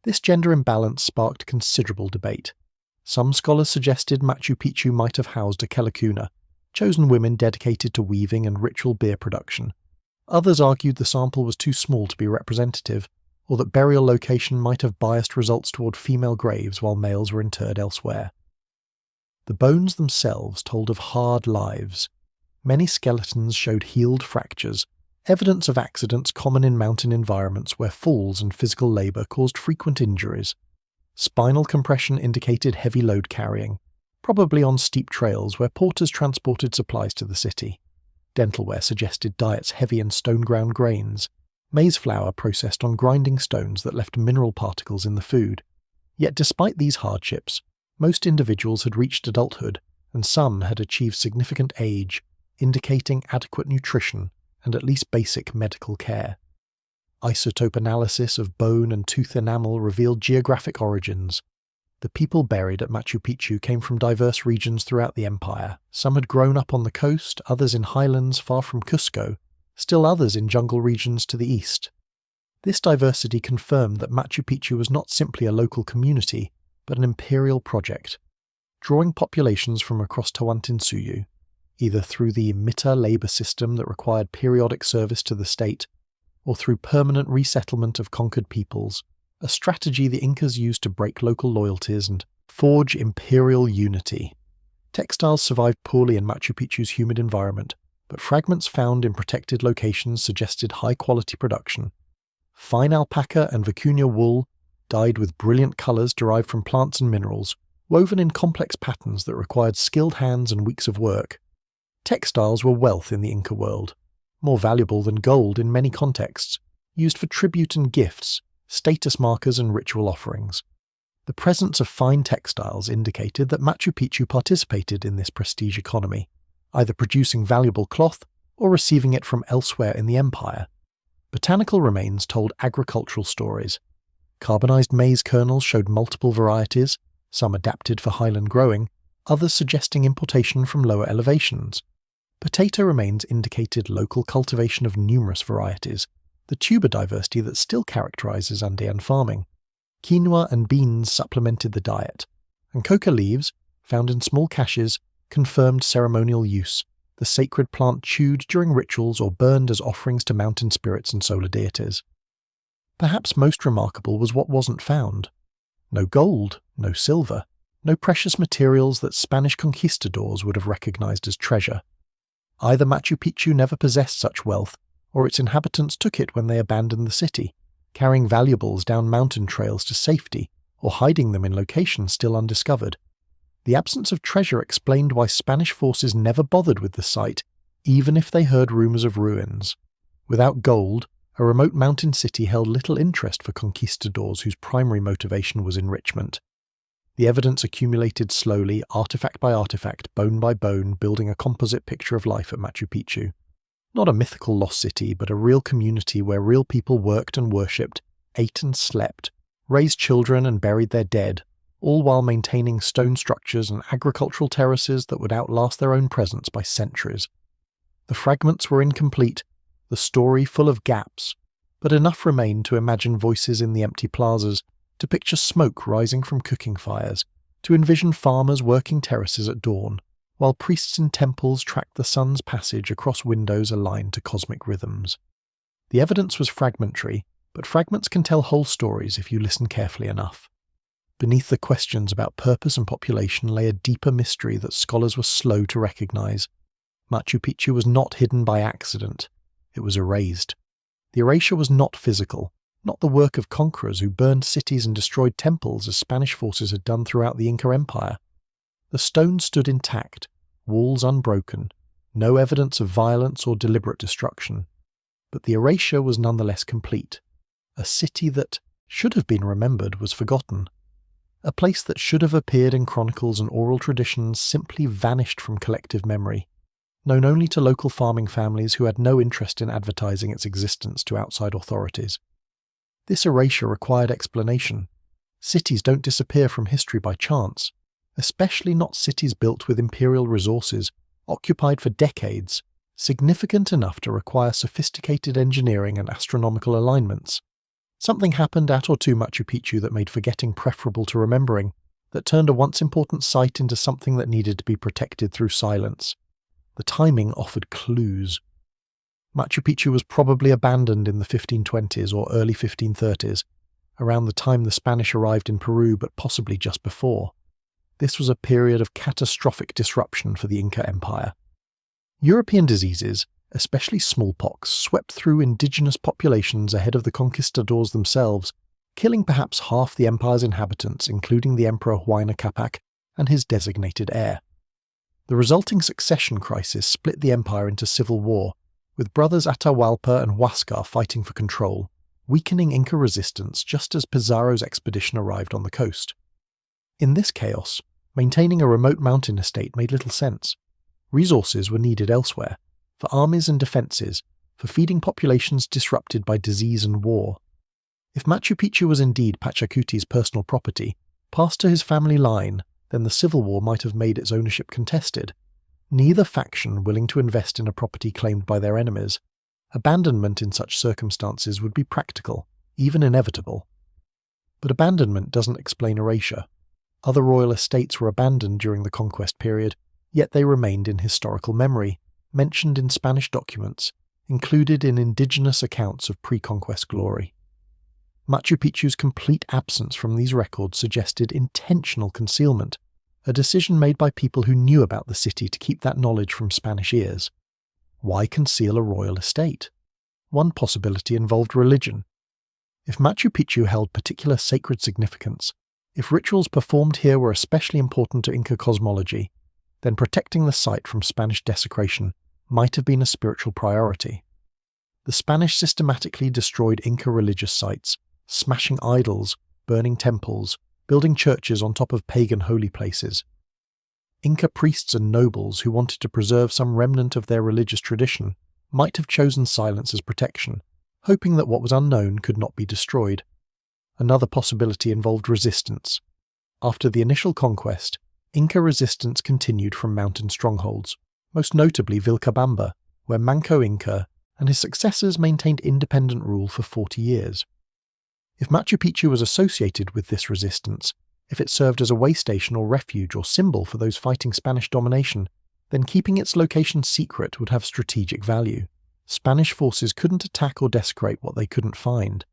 This gender imbalance sparked considerable debate. Some scholars suggested Machu Picchu might have housed a Kelekuna, chosen women dedicated to weaving and ritual beer production. Others argued the sample was too small to be representative, or that burial location might have biased results toward female graves while males were interred elsewhere. The bones themselves told of hard lives. Many skeletons showed healed fractures, evidence of accidents common in mountain environments where falls and physical labour caused frequent injuries. Spinal compression indicated heavy load carrying, probably on steep trails where porters transported supplies to the city. Dental wear suggested diets heavy in stone-ground grains, maize flour processed on grinding stones that left mineral particles in the food. Yet despite these hardships, most individuals had reached adulthood, and some had achieved significant age, indicating adequate nutrition and at least basic medical care. Isotope analysis of bone and tooth enamel revealed geographic origins. The people buried at Machu Picchu came from diverse regions throughout the empire. Some had grown up on the coast, others in highlands far from Cusco, still others in jungle regions to the east. This diversity confirmed that Machu Picchu was not simply a local community, but an imperial project, drawing populations from across Tawantinsuyu, either through the Mita labour system that required periodic service to the state, or through permanent resettlement of conquered peoples, a strategy the Incas used to break local loyalties and forge imperial unity. Textiles survived poorly in Machu Picchu's humid environment, but fragments found in protected locations suggested high-quality production. Fine alpaca and vicuña wool, dyed with brilliant colours derived from plants and minerals, woven in complex patterns that required skilled hands and weeks of work. Textiles were wealth in the Inca world, more valuable than gold in many contexts, used for tribute and gifts, status markers and ritual offerings. The presence of fine textiles indicated that Machu Picchu participated in this prestige economy, either producing valuable cloth or receiving it from elsewhere in the empire. Botanical remains told agricultural stories. Carbonized maize kernels showed multiple varieties, some adapted for highland growing, others suggesting importation from lower elevations. Potato remains indicated local cultivation of numerous varieties, the tuber diversity that still characterizes Andean farming. Quinoa and beans supplemented the diet, and coca leaves, found in small caches, confirmed ceremonial use, the sacred plant chewed during rituals or burned as offerings to mountain spirits and solar deities. Perhaps most remarkable was what wasn't found. No gold, no silver, no precious materials that Spanish conquistadors would have recognized as treasure. Either Machu Picchu never possessed such wealth, or its inhabitants took it when they abandoned the city, carrying valuables down mountain trails to safety, or hiding them in locations still undiscovered. The absence of treasure explained why Spanish forces never bothered with the site, even if they heard rumors of ruins. Without gold, a remote mountain city held little interest for conquistadors whose primary motivation was enrichment. The evidence accumulated slowly, artifact by artifact, bone by bone, building a composite picture of life at Machu Picchu. Not a mythical lost city, but a real community where real people worked and worshipped, ate and slept, raised children and buried their dead, all while maintaining stone structures and agricultural terraces that would outlast their own presence by centuries. The fragments were incomplete, the story full of gaps, but enough remained to imagine voices in the empty plazas, to picture smoke rising from cooking fires, to envision farmers working terraces at dawn, while priests in temples tracked the sun's passage across windows aligned to cosmic rhythms. The evidence was fragmentary, but fragments can tell whole stories if you listen carefully enough. Beneath the questions about purpose and population lay a deeper mystery that scholars were slow to recognize. Machu Picchu was not hidden by accident. It was erased. The erasure was not physical, not the work of conquerors who burned cities and destroyed temples as Spanish forces had done throughout the Inca Empire. The stone stood intact, walls unbroken, no evidence of violence or deliberate destruction. But the erasure was nonetheless complete. A city that should have been remembered was forgotten. A place that should have appeared in chronicles and oral traditions simply vanished from collective memory, known only to local farming families who had no interest in advertising its existence to outside authorities. This erasure required explanation. Cities don't disappear from history by chance, especially not cities built with imperial resources, occupied for decades, significant enough to require sophisticated engineering and astronomical alignments. Something happened at or to Machu Picchu that made forgetting preferable to remembering, that turned a once important site into something that needed to be protected through silence. The timing offered clues. Machu Picchu was probably abandoned in the 1520s or early 1530s, around the time the Spanish arrived in Peru, but possibly just before. This was a period of catastrophic disruption for the Inca Empire. European diseases, especially smallpox, swept through indigenous populations ahead of the conquistadors themselves, killing perhaps half the empire's inhabitants, including the Emperor Huayna Capac and his designated heir. The resulting succession crisis split the empire into civil war, with brothers Atahualpa and Huáscar fighting for control, weakening Inca resistance just as Pizarro's expedition arrived on the coast. In this chaos, maintaining a remote mountain estate made little sense. Resources were needed elsewhere, for armies and defences, for feeding populations disrupted by disease and war. If Machu Picchu was indeed Pachacuti's personal property, passed to his family line, then the civil war might have made its ownership contested. Neither faction willing to invest in a property claimed by their enemies. Abandonment in such circumstances would be practical, even inevitable. But abandonment doesn't explain erasure. Other royal estates were abandoned during the conquest period, yet they remained in historical memory, mentioned in Spanish documents, included in indigenous accounts of pre-conquest glory. Machu Picchu's complete absence from these records suggested intentional concealment, a decision made by people who knew about the city to keep that knowledge from Spanish ears. Why conceal a royal estate? One possibility involved religion. If Machu Picchu held particular sacred significance, if rituals performed here were especially important to Inca cosmology, then protecting the site from Spanish desecration might have been a spiritual priority. The Spanish systematically destroyed Inca religious sites, smashing idols, burning temples, building churches on top of pagan holy places. Inca priests and nobles who wanted to preserve some remnant of their religious tradition might have chosen silence as protection, hoping that what was unknown could not be destroyed. Another possibility involved resistance. After the initial conquest, Inca resistance continued from mountain strongholds, most notably Vilcabamba, where Manco Inca and his successors maintained independent rule for 40 years. If Machu Picchu was associated with this resistance, if it served as a way station or refuge or symbol for those fighting Spanish domination, then keeping its location secret would have strategic value. Spanish forces couldn't attack or desecrate what they couldn't find,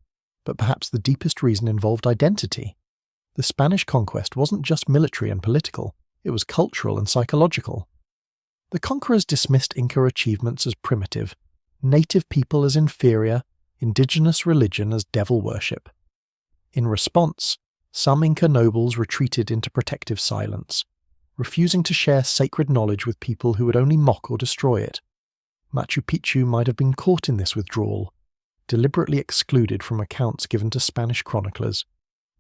but perhaps the deepest reason involved identity. The Spanish conquest wasn't just military and political, it was cultural and psychological. The conquerors dismissed Inca achievements as primitive, native people as inferior, indigenous religion as devil worship. In response, some Inca nobles retreated into protective silence, refusing to share sacred knowledge with people who would only mock or destroy it. Machu Picchu might have been caught in this withdrawal, deliberately excluded from accounts given to Spanish chroniclers,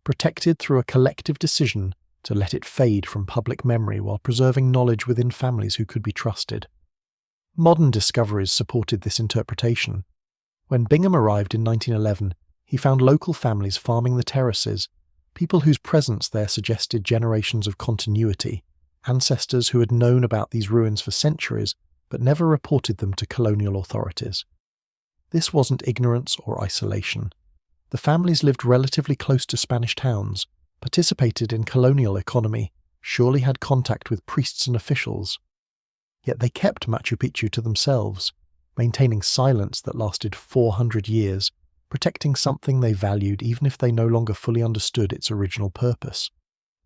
protected through a collective decision to let it fade from public memory while preserving knowledge within families who could be trusted. Modern discoveries supported this interpretation. When Bingham arrived in 1911, he found local families farming the terraces, people whose presence there suggested generations of continuity, ancestors who had known about these ruins for centuries but never reported them to colonial authorities. This wasn't ignorance or isolation. The families lived relatively close to Spanish towns, participated in colonial economy, surely had contact with priests and officials. Yet they kept Machu Picchu to themselves, maintaining silence that lasted 400 years, protecting something they valued even if they no longer fully understood its original purpose.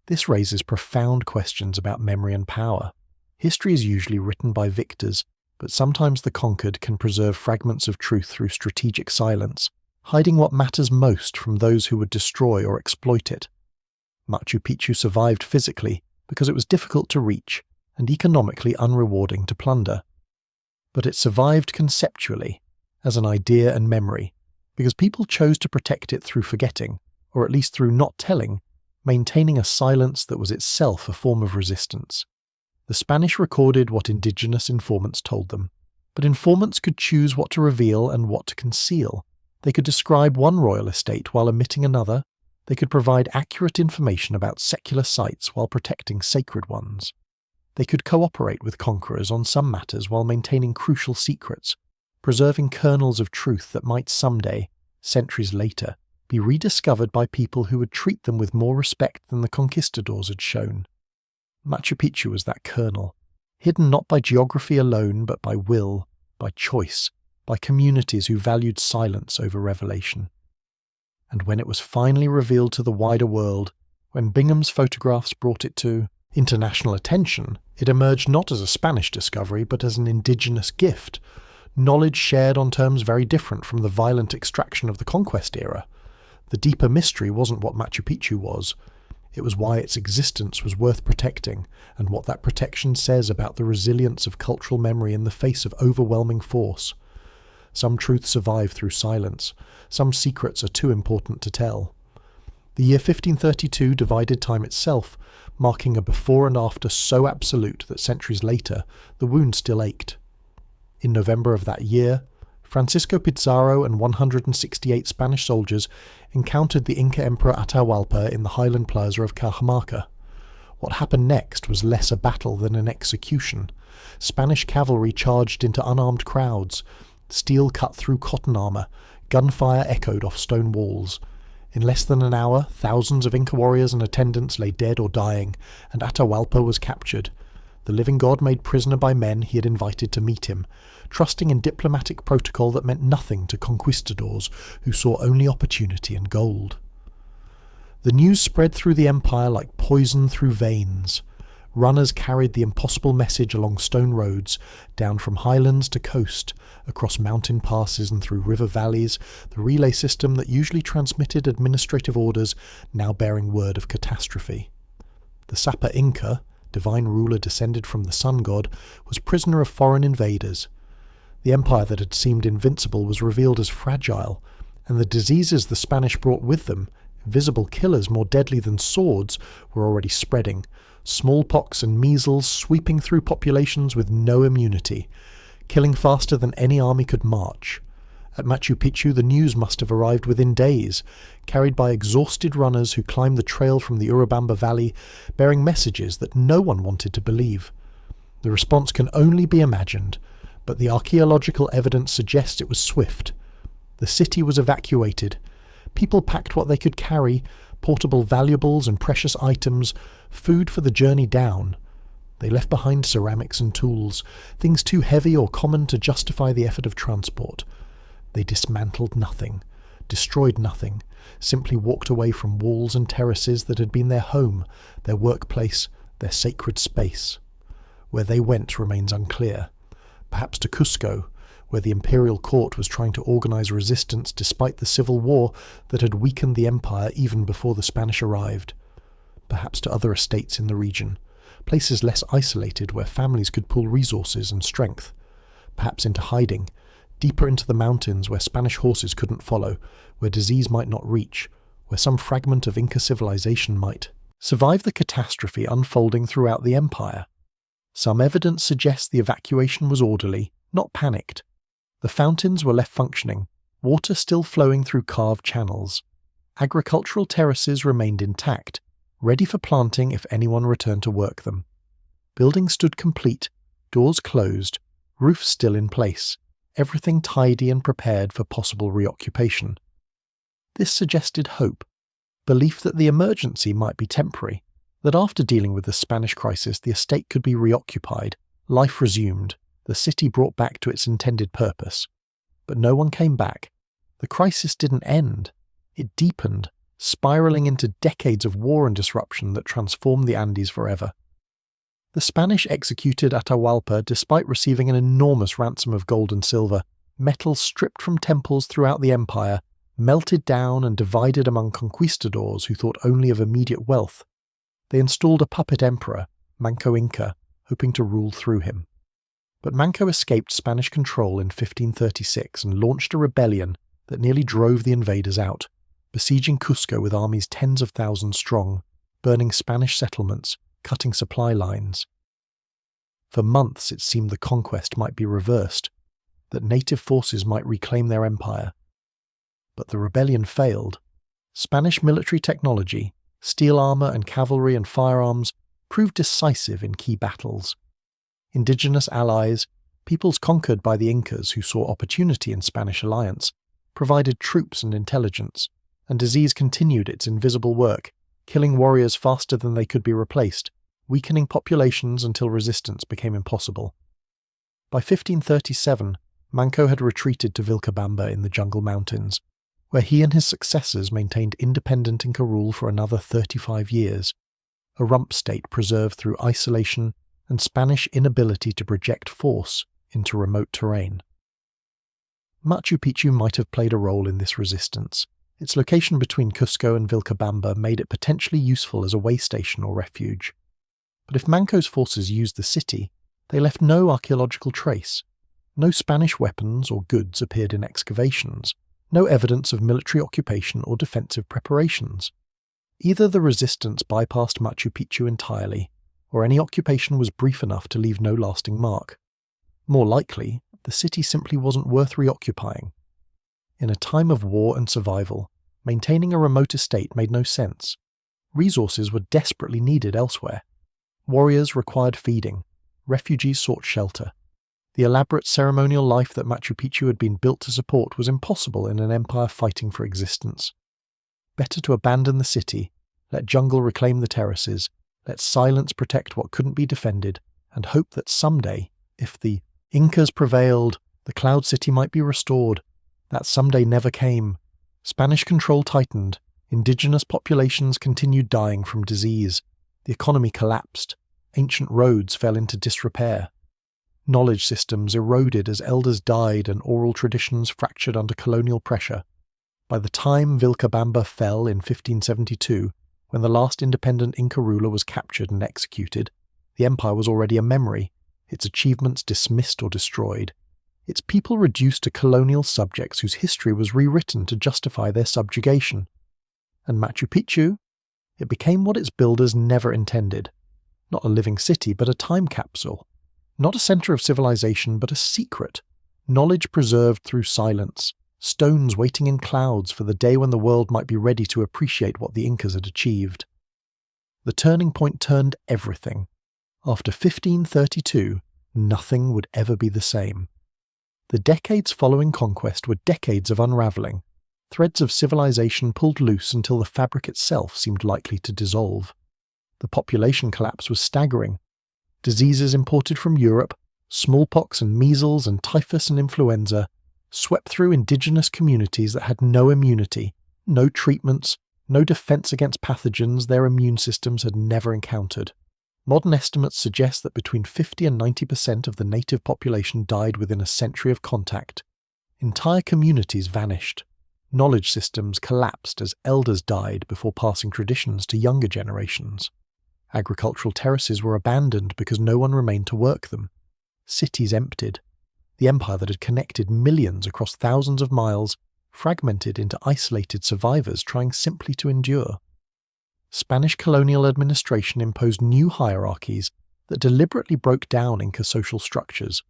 This raises profound questions about memory and power. History is usually written by victors, but sometimes the conquered can preserve fragments of truth through strategic silence, hiding what matters most from those who would destroy or exploit it. Machu Picchu survived physically because it was difficult to reach and economically unrewarding to plunder. But it survived conceptually, as an idea and memory, because people chose to protect it through forgetting, or at least through not telling, maintaining a silence that was itself a form of resistance. The Spanish recorded what indigenous informants told them, but informants could choose what to reveal and what to conceal. They could describe one royal estate while omitting another. They could provide accurate information about secular sites while protecting sacred ones. They could cooperate with conquerors on some matters while maintaining crucial secrets, preserving kernels of truth that might someday, centuries later, be rediscovered by people who would treat them with more respect than the conquistadors had shown. Machu Picchu was that kernel, hidden not by geography alone but by will, by choice, by communities who valued silence over revelation. And when it was finally revealed to the wider world, when Bingham's photographs brought it to international attention, it emerged not as a Spanish discovery but as an indigenous gift, knowledge shared on terms very different from the violent extraction of the conquest era. The deeper mystery wasn't what Machu Picchu was, it was why its existence was worth protecting, and what that protection says about the resilience of cultural memory in the face of overwhelming force. Some truths survive through silence, some secrets are too important to tell. The year 1532 divided time itself, marking a before and after so absolute that centuries later the wound still ached. In November of that year, Francisco Pizarro and 168 Spanish soldiers encountered the Inca Emperor Atahualpa in the highland plaza of Cajamarca. What happened next was less a battle than an execution. Spanish cavalry charged into unarmed crowds. Steel cut through cotton armour. Gunfire echoed off stone walls. In less than an hour, thousands of Inca warriors and attendants lay dead or dying, and Atahualpa was captured. The living god made prisoner by men he had invited to meet him, trusting in diplomatic protocol that meant nothing to conquistadors who saw only opportunity and gold. The news spread through the empire like poison through veins. Runners carried the impossible message along stone roads, down from highlands to coast, across mountain passes and through river valleys, the relay system that usually transmitted administrative orders now bearing word of catastrophe. The Sapa Inca, divine ruler descended from the sun god, was prisoner of foreign invaders. The empire that had seemed invincible was revealed as fragile, and the diseases the Spanish brought with them, visible killers more deadly than swords, were already spreading. Smallpox and measles sweeping through populations with no immunity, killing faster than any army could march. At Machu Picchu the news must have arrived within days, carried by exhausted runners who climbed the trail from the Urubamba Valley, bearing messages that no one wanted to believe. The response can only be imagined, but the archaeological evidence suggests it was swift. The city was evacuated. People packed what they could carry, portable valuables and precious items, food for the journey down. They left behind ceramics and tools, things too heavy or common to justify the effort of transport. They dismantled nothing, destroyed nothing, simply walked away from walls and terraces that had been their home, their workplace, their sacred space. Where they went remains unclear. Perhaps to Cusco, where the imperial court was trying to organize resistance despite the civil war that had weakened the empire even before the Spanish arrived. Perhaps to other estates in the region, places less isolated where families could pool resources and strength. Perhaps into hiding, deeper into the mountains where Spanish horses couldn't follow, where disease might not reach, where some fragment of Inca civilization might survive the catastrophe unfolding throughout the empire. Some evidence suggests the evacuation was orderly, not panicked. The fountains were left functioning, water still flowing through carved channels. Agricultural terraces remained intact, ready for planting if anyone returned to work them. Buildings stood complete, doors closed, roofs still in place, everything tidy and prepared for possible reoccupation. This suggested hope, belief that the emergency might be temporary, that after dealing with the Spanish crisis the estate could be reoccupied, life resumed, the city brought back to its intended purpose. But no one came back. The crisis didn't end. It deepened, spiraling into decades of war and disruption that transformed the Andes forever. The Spanish executed Atahualpa despite receiving an enormous ransom of gold and silver, metals stripped from temples throughout the empire, melted down and divided among conquistadors who thought only of immediate wealth. They installed a puppet emperor, Manco Inca, hoping to rule through him. But Manco escaped Spanish control in 1536 and launched a rebellion that nearly drove the invaders out, besieging Cusco with armies tens of thousands strong. burning Spanish settlements, cutting supply lines. For months it seemed the conquest might be reversed, that native forces might reclaim their empire. But the rebellion failed. Spanish military technology, steel armor and cavalry and firearms, proved decisive in key battles. Indigenous allies, peoples conquered by the Incas who saw opportunity in Spanish alliance, provided troops and intelligence, and disease continued its invisible work, killing warriors faster than they could be replaced, weakening populations until resistance became impossible. By 1537, Manco had retreated to Vilcabamba in the Jungle Mountains, where he and his successors maintained independent Inca rule for another 35 years, a rump state preserved through isolation and Spanish inability to project force into remote terrain. Machu Picchu might have played a role in this resistance. Its location between Cusco and Vilcabamba made it potentially useful as a way station or refuge. But if Manco's forces used the city, they left no archaeological trace. No Spanish weapons or goods appeared in excavations, no evidence of military occupation or defensive preparations. Either the resistance bypassed Machu Picchu entirely, or any occupation was brief enough to leave no lasting mark. More likely, the city simply wasn't worth reoccupying. In a time of war and survival, maintaining a remote estate made no sense. Resources were desperately needed elsewhere. Warriors required feeding. Refugees sought shelter. The elaborate ceremonial life that Machu Picchu had been built to support was impossible in an empire fighting for existence. Better to abandon the city, let jungle reclaim the terraces, let silence protect what couldn't be defended, and hope that someday, if the Incas prevailed, the Cloud City might be restored. That someday never came. Spanish control tightened, indigenous populations continued dying from disease, the economy collapsed, ancient roads fell into disrepair. Knowledge systems eroded as elders died and oral traditions fractured under colonial pressure. By the time Vilcabamba fell in 1572, when the last independent Inca ruler was captured and executed, the empire was already a memory, its achievements dismissed or destroyed, its people reduced to colonial subjects whose history was rewritten to justify their subjugation. And Machu Picchu? It became what its builders never intended. Not a living city, but a time capsule. Not a center of civilization, but a secret. Knowledge preserved through silence. Stones waiting in clouds for the day when the world might be ready to appreciate what the Incas had achieved. The turning point turned everything. After 1532, nothing would ever be the same. The decades following conquest were decades of unraveling, threads of civilization pulled loose until the fabric itself seemed likely to dissolve. The population collapse was staggering. Diseases imported from Europe, smallpox and measles and typhus and influenza, swept through indigenous communities that had no immunity, no treatments, no defense against pathogens their immune systems had never encountered. Modern estimates suggest that between 50 and 90% of the native population died within a century of contact. Entire communities vanished. Knowledge systems collapsed as elders died before passing traditions to younger generations. Agricultural terraces were abandoned because no one remained to work them. Cities emptied. The empire that had connected millions across thousands of miles fragmented into isolated survivors trying simply to endure. Spanish colonial administration imposed new hierarchies that deliberately broke down Inca social structures.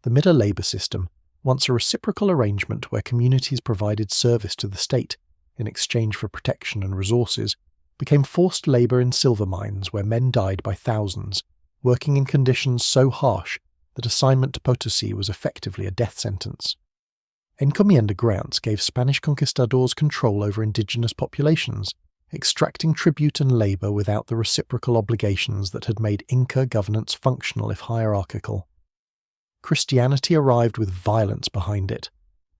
The Middle labor system, once a reciprocal arrangement where communities provided service to the state in exchange for protection and resources, became forced labor in silver mines where men died by thousands, working in conditions so harsh that assignment to Potosi was effectively a death sentence. Encomienda grants gave Spanish conquistadors control over indigenous populations, extracting tribute and labor without the reciprocal obligations that had made Inca governance functional if hierarchical. Christianity arrived with violence behind it.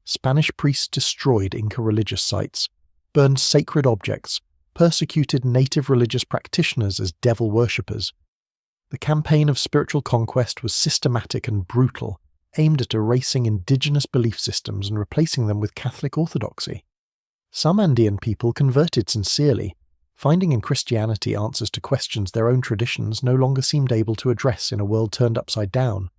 Spanish priests destroyed Inca religious sites, burned sacred objects, persecuted native religious practitioners as devil worshippers. The campaign of spiritual conquest was systematic and brutal, aimed at erasing indigenous belief systems and replacing them with Catholic orthodoxy. Some Andean people converted sincerely, finding in Christianity answers to questions their own traditions no longer seemed able to address in a world turned upside down.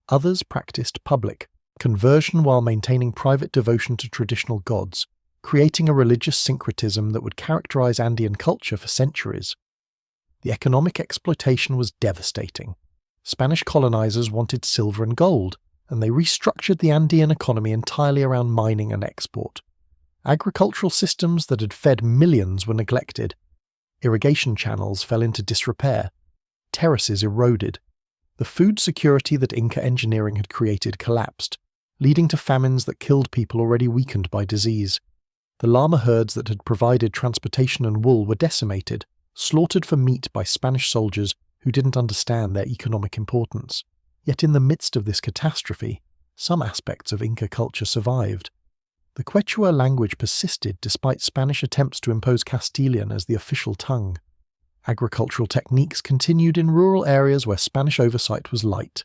Others practiced public conversion while maintaining private devotion to traditional gods, creating a religious syncretism that would characterize Andean culture for centuries. The economic exploitation was devastating. Spanish colonizers wanted silver and gold, and they restructured the Andean economy entirely around mining and export. Agricultural systems that had fed millions were neglected. Irrigation channels fell into disrepair. Terraces eroded. The food security that Inca engineering had created collapsed, leading to famines that killed people already weakened by disease. The llama herds that had provided transportation and wool were decimated, slaughtered for meat by Spanish soldiers who didn't understand their economic importance. Yet in the midst of this catastrophe, some aspects of Inca culture survived. The Quechua language persisted despite Spanish attempts to impose Castilian as the official tongue. Agricultural techniques continued in rural areas where Spanish oversight was light.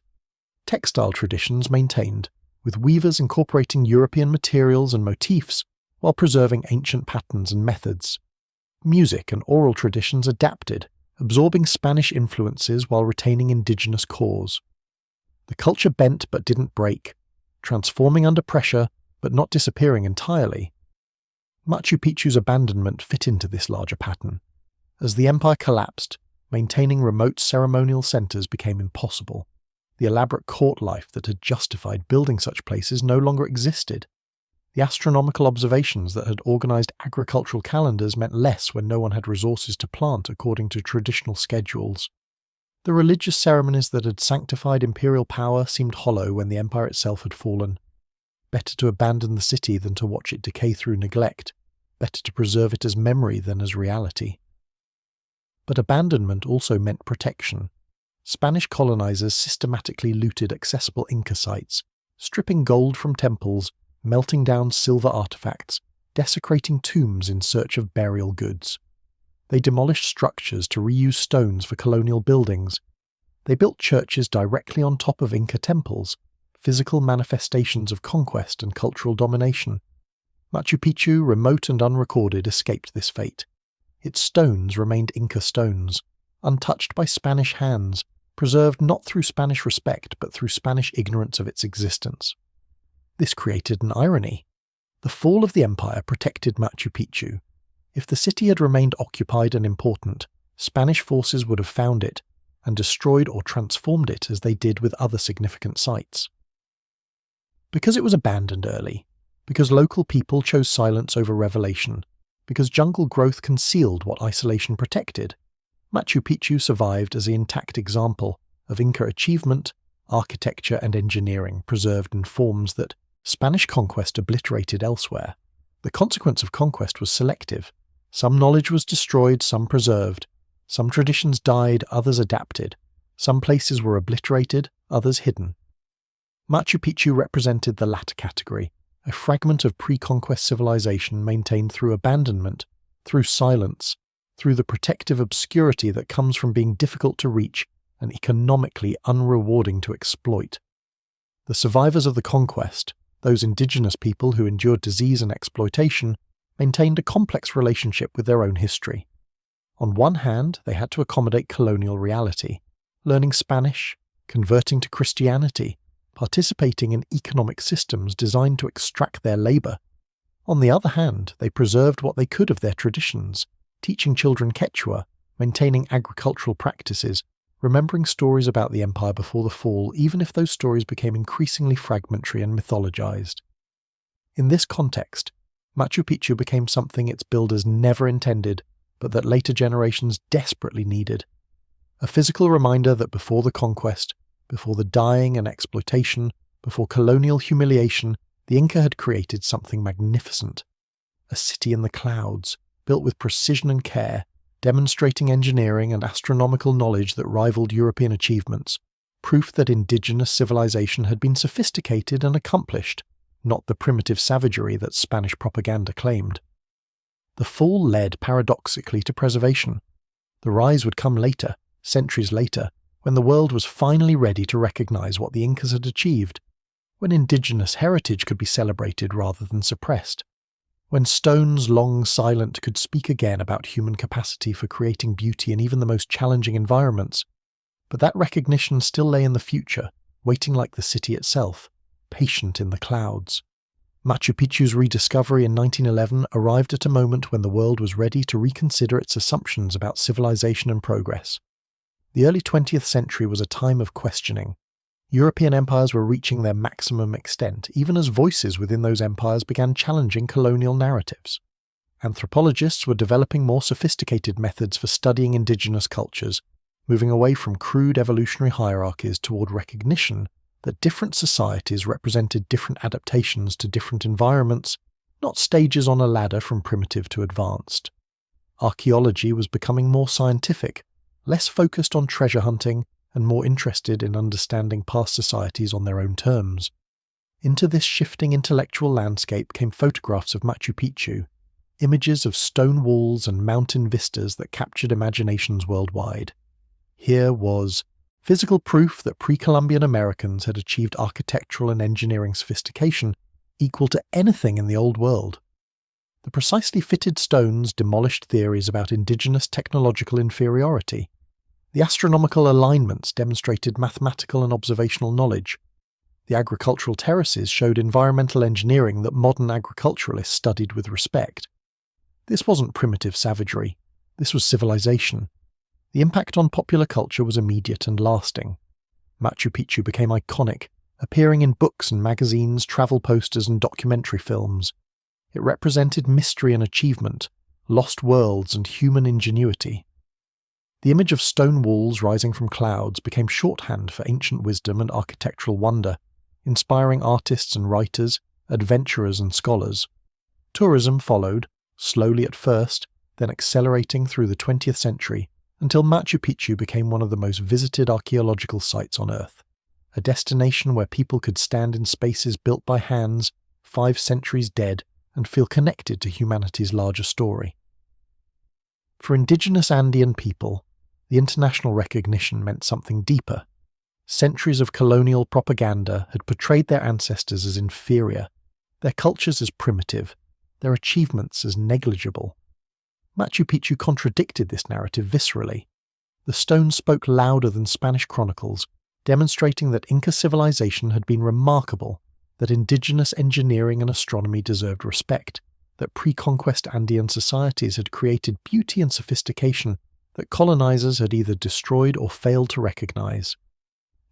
Textile traditions maintained, with weavers incorporating European materials and motifs while preserving ancient patterns and methods. Music and oral traditions adapted, absorbing Spanish influences while retaining indigenous cores. The culture bent but didn't break, transforming under pressure but not disappearing entirely. Machu Picchu's abandonment fit into this larger pattern. As the empire collapsed, maintaining remote ceremonial centers became impossible. The elaborate court life that had justified building such places no longer existed. The astronomical observations that had organized agricultural calendars meant less when no one had resources to plant according to traditional schedules. The religious ceremonies that had sanctified imperial power seemed hollow when the empire itself had fallen. Better to abandon the city than to watch it decay through neglect. Better to preserve it as memory than as reality. But abandonment also meant protection. Spanish colonizers systematically looted accessible Inca sites, stripping gold from temples, melting down silver artifacts, desecrating tombs in search of burial goods. They demolished structures to reuse stones for colonial buildings. They built churches directly on top of Inca temples, physical manifestations of conquest and cultural domination. Machu Picchu, remote and unrecorded, escaped this fate. Its stones remained Inca stones, untouched by Spanish hands, preserved not through Spanish respect but through Spanish ignorance of its existence. This created an irony. The fall of the empire protected Machu Picchu. If the city had remained occupied and important, Spanish forces would have found it and destroyed or transformed it as they did with other significant sites. Because it was abandoned early, because local people chose silence over revelation, because jungle growth concealed what isolation protected, Machu Picchu survived as an intact example of Inca achievement, architecture and engineering preserved in forms that Spanish conquest obliterated elsewhere. The consequence of conquest was selective. Some knowledge was destroyed, some preserved. Some traditions died, others adapted. Some places were obliterated, others hidden. Machu Picchu represented the latter category, a fragment of pre-conquest civilization maintained through abandonment, through silence, through the protective obscurity that comes from being difficult to reach and economically unrewarding to exploit. The survivors of the conquest, those indigenous people who endured disease and exploitation, maintained a complex relationship with their own history. On one hand, they had to accommodate colonial reality, learning Spanish, converting to Christianity, participating in economic systems designed to extract their labor. On the other hand, they preserved what they could of their traditions, teaching children Quechua, maintaining agricultural practices, remembering stories about the empire before the fall, even if those stories became increasingly fragmentary and mythologized. In this context, Machu Picchu became something its builders never intended, but that later generations desperately needed. A physical reminder that before the conquest, before the dying and exploitation, before colonial humiliation, the Inca had created something magnificent. A city in the clouds, built with precision and care, demonstrating engineering and astronomical knowledge that rivaled European achievements, proof that indigenous civilization had been sophisticated and accomplished, not the primitive savagery that Spanish propaganda claimed. The fall led paradoxically to preservation. The rise would come later, centuries later, when the world was finally ready to recognize what the Incas had achieved, when indigenous heritage could be celebrated rather than suppressed, when stones long silent could speak again about human capacity for creating beauty in even the most challenging environments. But that recognition still lay in the future, waiting like the city itself, patient in the clouds. Machu Picchu's rediscovery in 1911 arrived at a moment when the world was ready to reconsider its assumptions about civilization and progress. The early 20th century was a time of questioning. European empires were reaching their maximum extent, even as voices within those empires began challenging colonial narratives. Anthropologists were developing more sophisticated methods for studying indigenous cultures, moving away from crude evolutionary hierarchies toward recognition that different societies represented different adaptations to different environments, not stages on a ladder from primitive to advanced. Archaeology was becoming more scientific, less focused on treasure hunting, and more interested in understanding past societies on their own terms. Into this shifting intellectual landscape came photographs of Machu Picchu, images of stone walls and mountain vistas that captured imaginations worldwide. Here was physical proof that pre-Columbian Americans had achieved architectural and engineering sophistication equal to anything in the Old World. The precisely fitted stones demolished theories about indigenous technological inferiority. The astronomical alignments demonstrated mathematical and observational knowledge. The agricultural terraces showed environmental engineering that modern agriculturalists studied with respect. This wasn't primitive savagery. This was civilization. The impact on popular culture was immediate and lasting. Machu Picchu became iconic, appearing in books and magazines, travel posters and documentary films. It represented mystery and achievement, lost worlds and human ingenuity. The image of stone walls rising from clouds became shorthand for ancient wisdom and architectural wonder, inspiring artists and writers, adventurers and scholars. Tourism followed, slowly at first, then accelerating through the 20th century, until Machu Picchu became one of the most visited archaeological sites on Earth, a destination where people could stand in spaces built by hands, 5 centuries dead, and feel connected to humanity's larger story. For indigenous Andean people, the international recognition meant something deeper. Centuries of colonial propaganda had portrayed their ancestors as inferior, their cultures as primitive, their achievements as negligible. Machu Picchu contradicted this narrative viscerally. The stones spoke louder than Spanish chronicles, demonstrating that Inca civilization had been remarkable, that indigenous engineering and astronomy deserved respect, that pre-conquest Andean societies had created beauty and sophistication that colonizers had either destroyed or failed to recognize.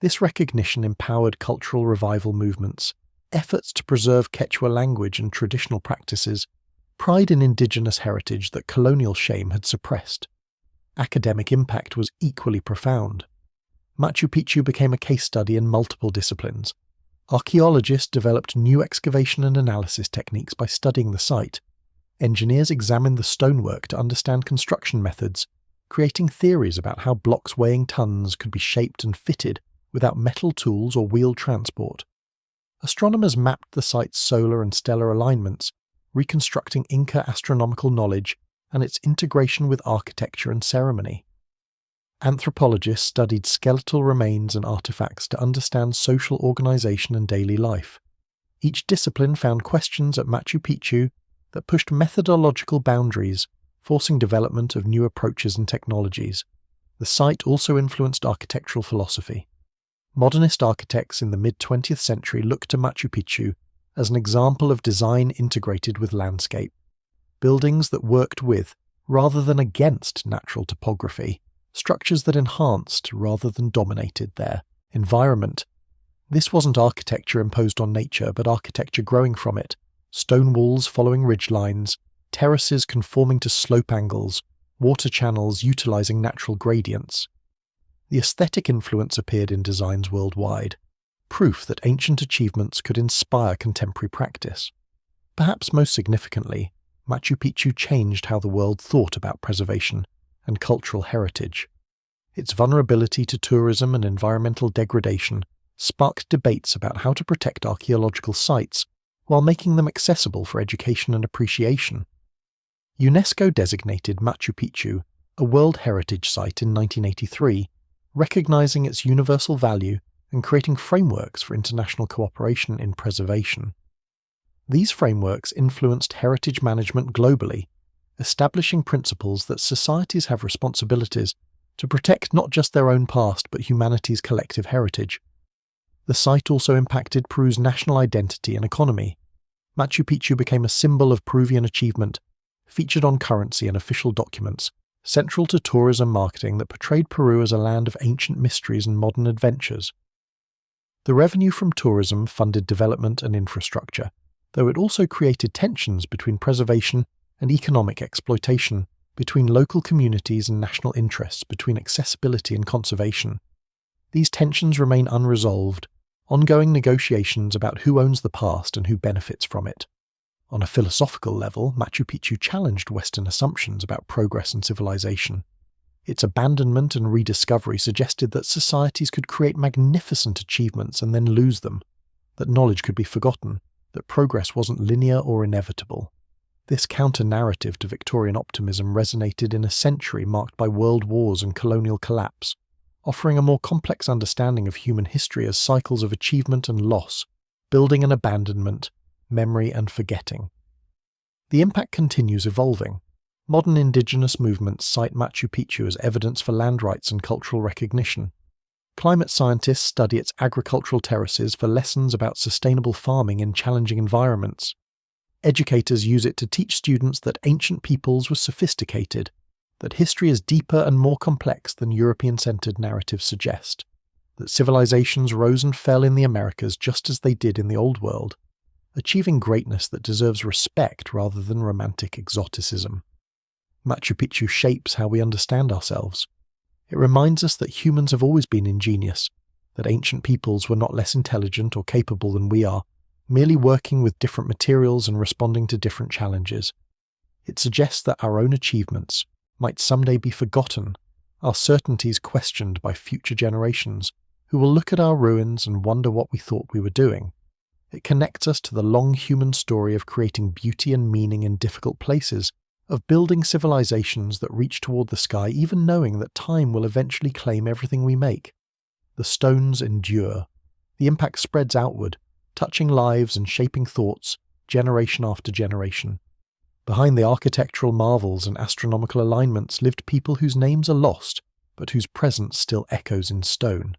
This recognition empowered cultural revival movements, efforts to preserve Quechua language and traditional practices, pride in indigenous heritage that colonial shame had suppressed. Academic impact was equally profound. Machu Picchu became a case study in multiple disciplines. Archaeologists developed new excavation and analysis techniques by studying the site. Engineers examined the stonework to understand construction methods, creating theories about how blocks weighing tons could be shaped and fitted without metal tools or wheeled transport. Astronomers mapped the site's solar and stellar alignments, reconstructing Inca astronomical knowledge and its integration with architecture and ceremony. Anthropologists studied skeletal remains and artifacts to understand social organization and daily life. Each discipline found questions at Machu Picchu that pushed methodological boundaries, forcing development of new approaches and technologies. The site also influenced architectural philosophy. Modernist architects in the mid-20th century looked to Machu Picchu as an example of design integrated with landscape. Buildings that worked with, rather than against, natural topography, structures that enhanced rather than dominated their environment. This wasn't architecture imposed on nature, but architecture growing from it, stone walls following ridgelines, terraces conforming to slope angles, water channels utilizing natural gradients. The aesthetic influence appeared in designs worldwide, proof that ancient achievements could inspire contemporary practice. Perhaps most significantly, Machu Picchu changed how the world thought about preservation and cultural heritage. Its vulnerability to tourism and environmental degradation sparked debates about how to protect archaeological sites while making them accessible for education and appreciation. UNESCO designated Machu Picchu a World Heritage Site in 1983, recognizing its universal value and creating frameworks for international cooperation in preservation. These frameworks influenced heritage management globally, establishing principles that societies have responsibilities to protect not just their own past but humanity's collective heritage. The site also impacted Peru's national identity and economy. Machu Picchu became a symbol of Peruvian achievement, featured on currency and official documents, central to tourism marketing that portrayed Peru as a land of ancient mysteries and modern adventures. The revenue from tourism funded development and infrastructure, though it also created tensions between preservation and economic exploitation, between local communities and national interests, between accessibility and conservation. These tensions remain unresolved, ongoing negotiations about who owns the past and who benefits from it. On a philosophical level, Machu Picchu challenged Western assumptions about progress and civilization. Its abandonment and rediscovery suggested that societies could create magnificent achievements and then lose them, that knowledge could be forgotten, that progress wasn't linear or inevitable. This counter-narrative to Victorian optimism resonated in a century marked by world wars and colonial collapse, offering a more complex understanding of human history as cycles of achievement and loss, building and abandonment, memory and forgetting. The impact continues evolving. Modern indigenous movements cite Machu Picchu as evidence for land rights and cultural recognition. Climate scientists study its agricultural terraces for lessons about sustainable farming in challenging environments. Educators use it to teach students that ancient peoples were sophisticated, that history is deeper and more complex than European-centered narratives suggest, that civilizations rose and fell in the Americas just as they did in the Old World, achieving greatness that deserves respect rather than romantic exoticism. Machu Picchu shapes how we understand ourselves. It reminds us that humans have always been ingenious, that ancient peoples were not less intelligent or capable than we are, merely working with different materials and responding to different challenges. It suggests that our own achievements might someday be forgotten, our certainties questioned by future generations, who will look at our ruins and wonder what we thought we were doing. It connects us to the long human story of creating beauty and meaning in difficult places, of building civilizations that reach toward the sky even knowing that time will eventually claim everything we make. The stones endure. The impact spreads outward, touching lives and shaping thoughts, generation after generation. Behind the architectural marvels and astronomical alignments lived people whose names are lost, but whose presence still echoes in stone.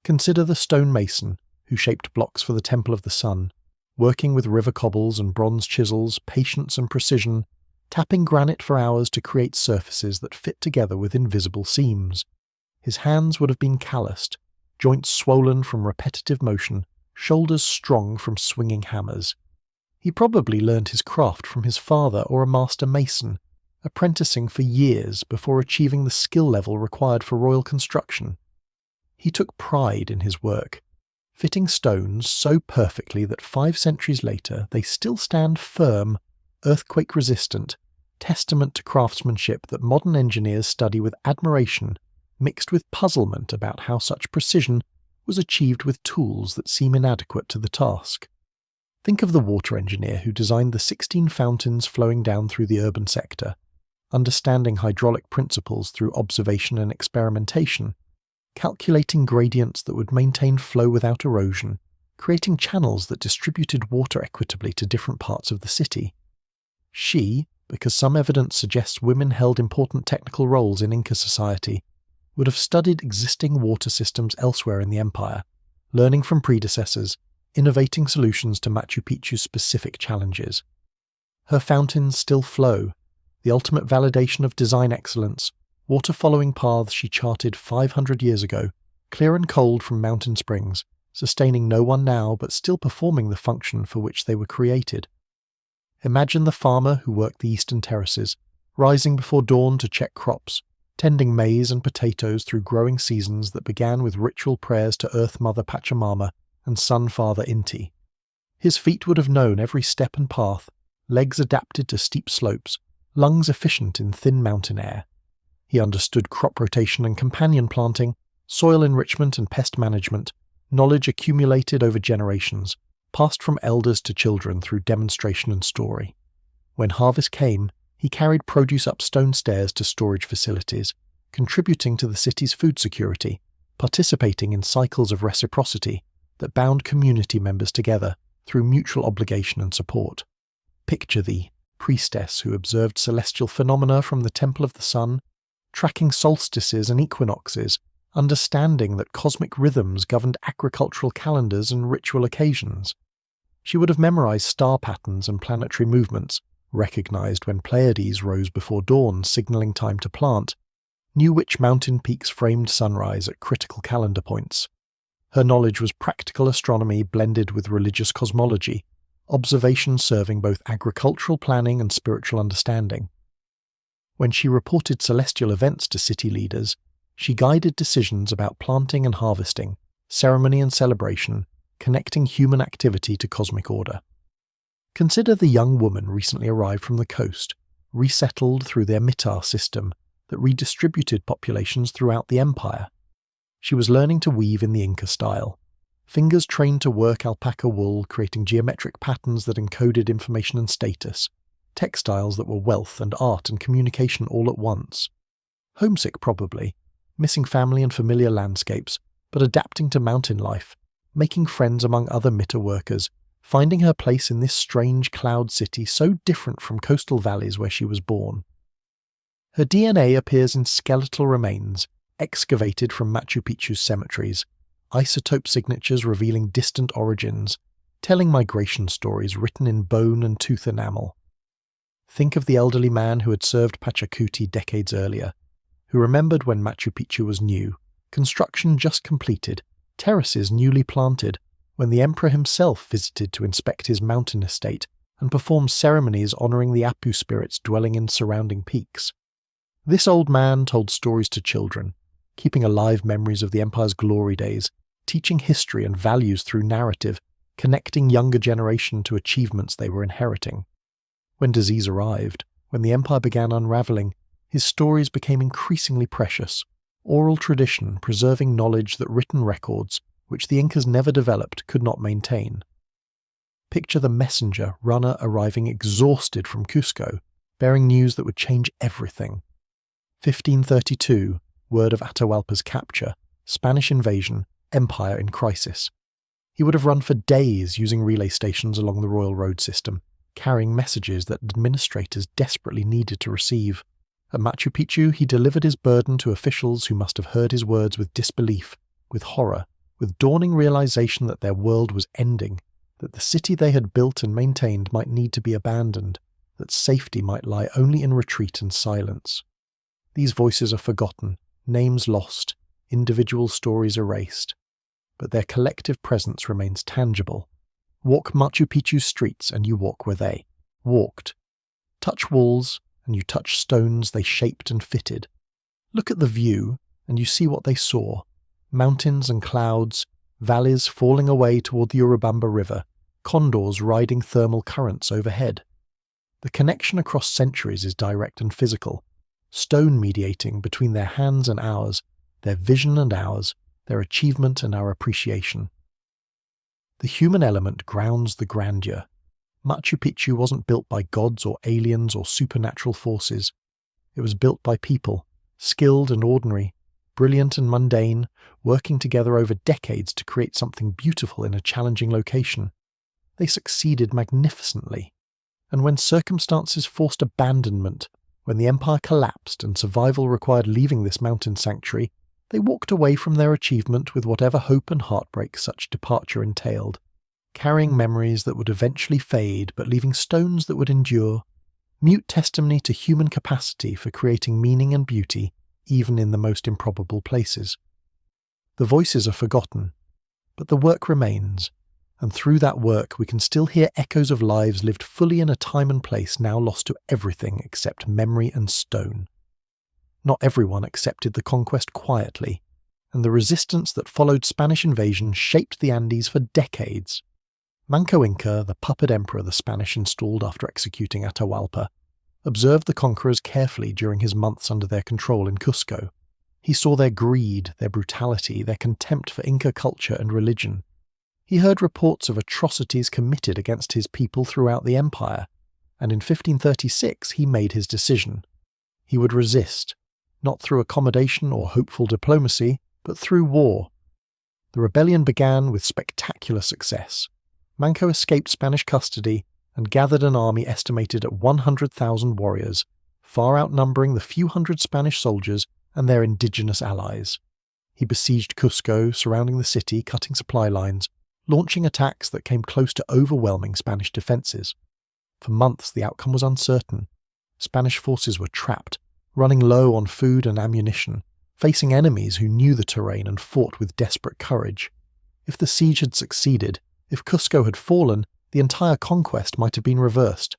Consider the stonemason who shaped blocks for the Temple of the Sun, working with river cobbles and bronze chisels, patience and precision, tapping granite for hours to create surfaces that fit together with invisible seams. His hands would have been calloused, joints swollen from repetitive motion, shoulders strong from swinging hammers. He probably learned his craft from his father or a master mason, apprenticing for years before achieving the skill level required for royal construction. He took pride in his work, fitting stones so perfectly that 5 centuries later they still stand firm, earthquake-resistant, testament to craftsmanship that modern engineers study with admiration, mixed with puzzlement about how such precision was achieved with tools that seem inadequate to the task. Think of the water engineer who designed the 16 fountains flowing down through the urban sector, understanding hydraulic principles through observation and experimentation, calculating gradients that would maintain flow without erosion, creating channels that distributed water equitably to different parts of the city. She, because some evidence suggests women held important technical roles in Inca society, would have studied existing water systems elsewhere in the empire, learning from predecessors, innovating solutions to Machu Picchu's specific challenges. Her fountains still flow, the ultimate validation of design excellence, water following paths she charted 500 years ago, clear and cold from mountain springs, sustaining no one now but still performing the function for which they were created. Imagine the farmer who worked the eastern terraces, rising before dawn to check crops, tending maize and potatoes through growing seasons that began with ritual prayers to Earth Mother Pachamama and Sun Father Inti. His feet would have known every step and path, legs adapted to steep slopes, lungs efficient in thin mountain air. He understood crop rotation and companion planting, soil enrichment and pest management, knowledge accumulated over generations, passed from elders to children through demonstration and story. When harvest came, he carried produce up stone stairs to storage facilities, contributing to the city's food security, participating in cycles of reciprocity that bound community members together through mutual obligation and support. Picture the priestess who observed celestial phenomena from the Temple of the Sun, tracking solstices and equinoxes, understanding that cosmic rhythms governed agricultural calendars and ritual occasions. She would have memorized star patterns and planetary movements, recognized when Pleiades rose before dawn, signaling time to plant, knew which mountain peaks framed sunrise at critical calendar points. Her knowledge was practical astronomy blended with religious cosmology, observation serving both agricultural planning and spiritual understanding. When she reported celestial events to city leaders, she guided decisions about planting and harvesting, ceremony and celebration, connecting human activity to cosmic order. Consider the young woman recently arrived from the coast, resettled through their mitar system that redistributed populations throughout the empire. She was learning to weave in the Inca style, fingers trained to work alpaca wool, creating geometric patterns that encoded information and status, textiles that were wealth and art and communication all at once. Homesick probably, missing family and familiar landscapes, but adapting to mountain life, making friends among other mitar workers, finding her place in this strange cloud city so different from coastal valleys where she was born. Her DNA appears in skeletal remains, excavated from Machu Picchu's cemeteries, isotope signatures revealing distant origins, telling migration stories written in bone and tooth enamel. Think of the elderly man who had served Pachacuti decades earlier, who remembered when Machu Picchu was new, construction just completed, terraces newly planted, when the emperor himself visited to inspect his mountain estate and perform ceremonies honouring the Apu spirits dwelling in surrounding peaks. This old man told stories to children, keeping alive memories of the empire's glory days, teaching history and values through narrative, connecting younger generation to achievements they were inheriting. When disease arrived, when the empire began unravelling, his stories became increasingly precious, oral tradition preserving knowledge that written records, which the Incas never developed, could not maintain. Picture the messenger runner arriving exhausted from Cusco, bearing news that would change everything. 1532, word of Atahualpa's capture, Spanish invasion, empire in crisis. He would have run for days using relay stations along the royal road system, carrying messages that administrators desperately needed to receive. At Machu Picchu, he delivered his burden to officials who must have heard his words with disbelief, with horror, with dawning realization that their world was ending, that the city they had built and maintained might need to be abandoned, that safety might lie only in retreat and silence. These voices are forgotten, names lost, individual stories erased, but their collective presence remains tangible. Walk Machu Picchu's streets and you walk where they walked. Touch walls and you touch stones they shaped and fitted. Look at the view and you see what they saw. Mountains and clouds, valleys falling away toward the Vilcabamba River, condors riding thermal currents overhead. The connection across centuries is direct and physical, stone mediating between their hands and ours, their vision and ours, their achievement and our appreciation. The human element grounds the grandeur. Machu Picchu wasn't built by gods or aliens or supernatural forces. It was built by people, skilled and ordinary, brilliant and mundane, working together over decades to create something beautiful in a challenging location. They succeeded magnificently. And when circumstances forced abandonment, when the empire collapsed and survival required leaving this mountain sanctuary, they walked away from their achievement with whatever hope and heartbreak such departure entailed, carrying memories that would eventually fade but leaving stones that would endure, mute testimony to human capacity for creating meaning and beauty even in the most improbable places. The voices are forgotten, but the work remains, and through that work we can still hear echoes of lives lived fully in a time and place now lost to everything except memory and stone. Not everyone accepted the conquest quietly, and the resistance that followed Spanish invasion shaped the Andes for decades. Manco Inca, the puppet emperor the Spanish installed after executing Atahualpa, observed the conquerors carefully during his months under their control in Cusco. He saw their greed, their brutality, their contempt for Inca culture and religion. He heard reports of atrocities committed against his people throughout the empire, and in 1536 he made his decision. He would resist, not through accommodation or hopeful diplomacy, but through war. The rebellion began with spectacular success. Manco escaped Spanish custody and gathered an army estimated at 100,000 warriors, far outnumbering the few hundred Spanish soldiers and their indigenous allies. He besieged Cusco, surrounding the city, cutting supply lines, launching attacks that came close to overwhelming Spanish defences. For months the outcome was uncertain. Spanish forces were trapped, running low on food and ammunition, facing enemies who knew the terrain and fought with desperate courage. If the siege had succeeded, if Cusco had fallen, the entire conquest might have been reversed.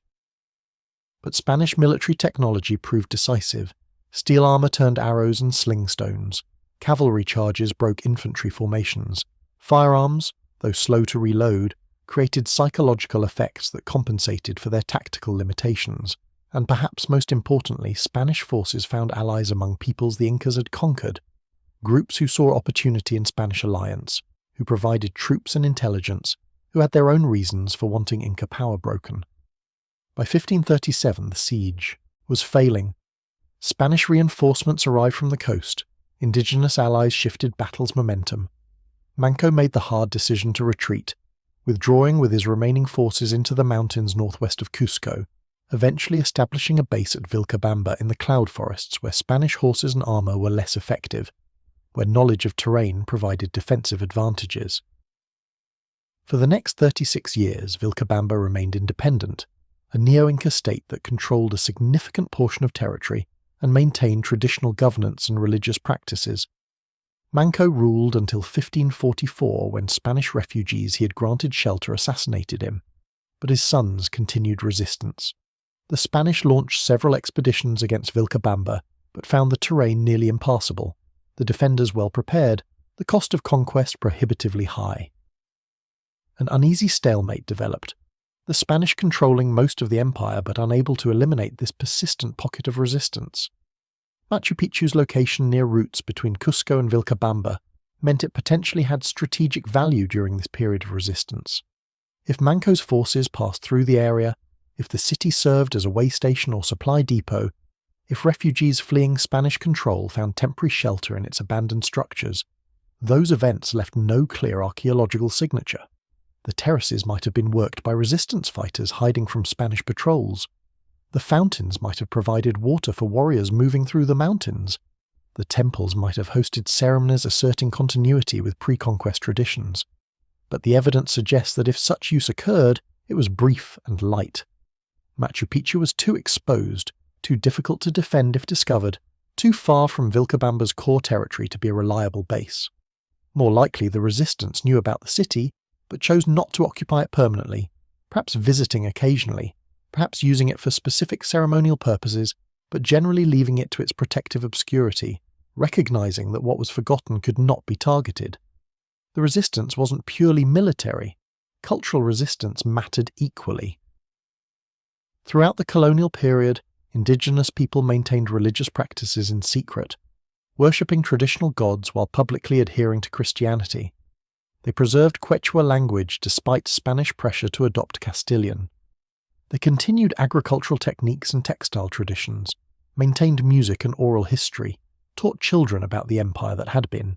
But Spanish military technology proved decisive. Steel armour turned arrows and sling stones. Cavalry charges broke infantry formations. Firearms, though slow to reload, created psychological effects that compensated for their tactical limitations. And perhaps most importantly, Spanish forces found allies among peoples the Incas had conquered, groups who saw opportunity in Spanish alliance, who provided troops and intelligence, who had their own reasons for wanting Inca power broken. By 1537 the siege was failing. Spanish reinforcements arrived from the coast. Indigenous allies shifted battle's momentum. Manco made the hard decision to retreat, withdrawing with his remaining forces into the mountains northwest of Cusco, eventually establishing a base at Vilcabamba in the cloud forests where Spanish horses and armour were less effective, where knowledge of terrain provided defensive advantages. For the next 36 years, Vilcabamba remained independent, a neo-Inca state that controlled a significant portion of territory and maintained traditional governance and religious practices. Manco ruled until 1544 when Spanish refugees he had granted shelter assassinated him, but his sons continued resistance. The Spanish launched several expeditions against Vilcabamba, but found the terrain nearly impassable, the defenders well prepared, the cost of conquest prohibitively high. An uneasy stalemate developed, the Spanish controlling most of the empire but unable to eliminate this persistent pocket of resistance. Machu Picchu's location near routes between Cusco and Vilcabamba meant it potentially had strategic value during this period of resistance. If Manco's forces passed through the area, if the city served as a way station or supply depot, if refugees fleeing Spanish control found temporary shelter in its abandoned structures, those events left no clear archaeological signature. The terraces might have been worked by resistance fighters hiding from Spanish patrols. The fountains might have provided water for warriors moving through the mountains. The temples might have hosted ceremonies asserting continuity with pre-conquest traditions. But the evidence suggests that if such use occurred, it was brief and light. Machu Picchu was too exposed, too difficult to defend if discovered, too far from Vilcabamba's core territory to be a reliable base. More likely the resistance knew about the city, but chose not to occupy it permanently, perhaps visiting occasionally, perhaps using it for specific ceremonial purposes, but generally leaving it to its protective obscurity, recognizing that what was forgotten could not be targeted. The resistance wasn't purely military. Cultural resistance mattered equally. Throughout the colonial period, indigenous people maintained religious practices in secret, worshipping traditional gods while publicly adhering to Christianity. They preserved Quechua language despite Spanish pressure to adopt Castilian. They continued agricultural techniques and textile traditions, maintained music and oral history, taught children about the empire that had been.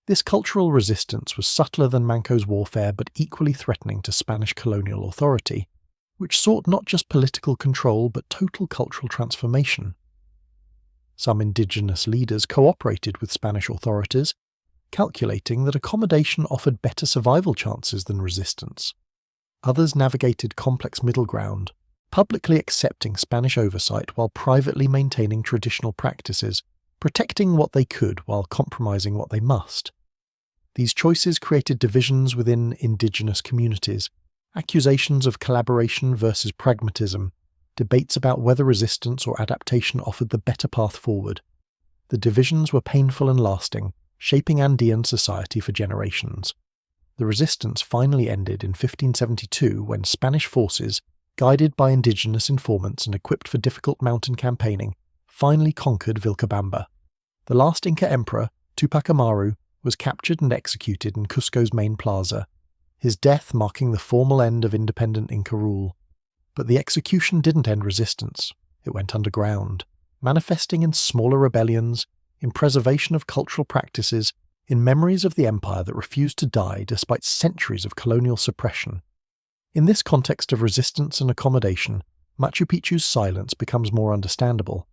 This cultural resistance was subtler than Manco's warfare but equally threatening to Spanish colonial authority, which sought not just political control but total cultural transformation. Some indigenous leaders cooperated with Spanish authorities, calculating that accommodation offered better survival chances than resistance. Others navigated complex middle ground, publicly accepting Spanish oversight while privately maintaining traditional practices, protecting what they could while compromising what they must. These choices created divisions within indigenous communities, accusations of collaboration versus pragmatism, debates about whether resistance or adaptation offered the better path forward. The divisions were painful and lasting, shaping Andean society for generations. The resistance finally ended in 1572 when Spanish forces, guided by indigenous informants and equipped for difficult mountain campaigning, finally conquered Vilcabamba. The last Inca emperor, Tupac Amaru, was captured and executed in Cusco's main plaza, his death marking the formal end of independent Inca rule. But the execution didn't end resistance. It went underground, manifesting in smaller rebellions, in preservation of cultural practices, in memories of the empire that refused to die despite centuries of colonial suppression. In this context of resistance and accommodation, Machu Picchu's silence becomes more understandable.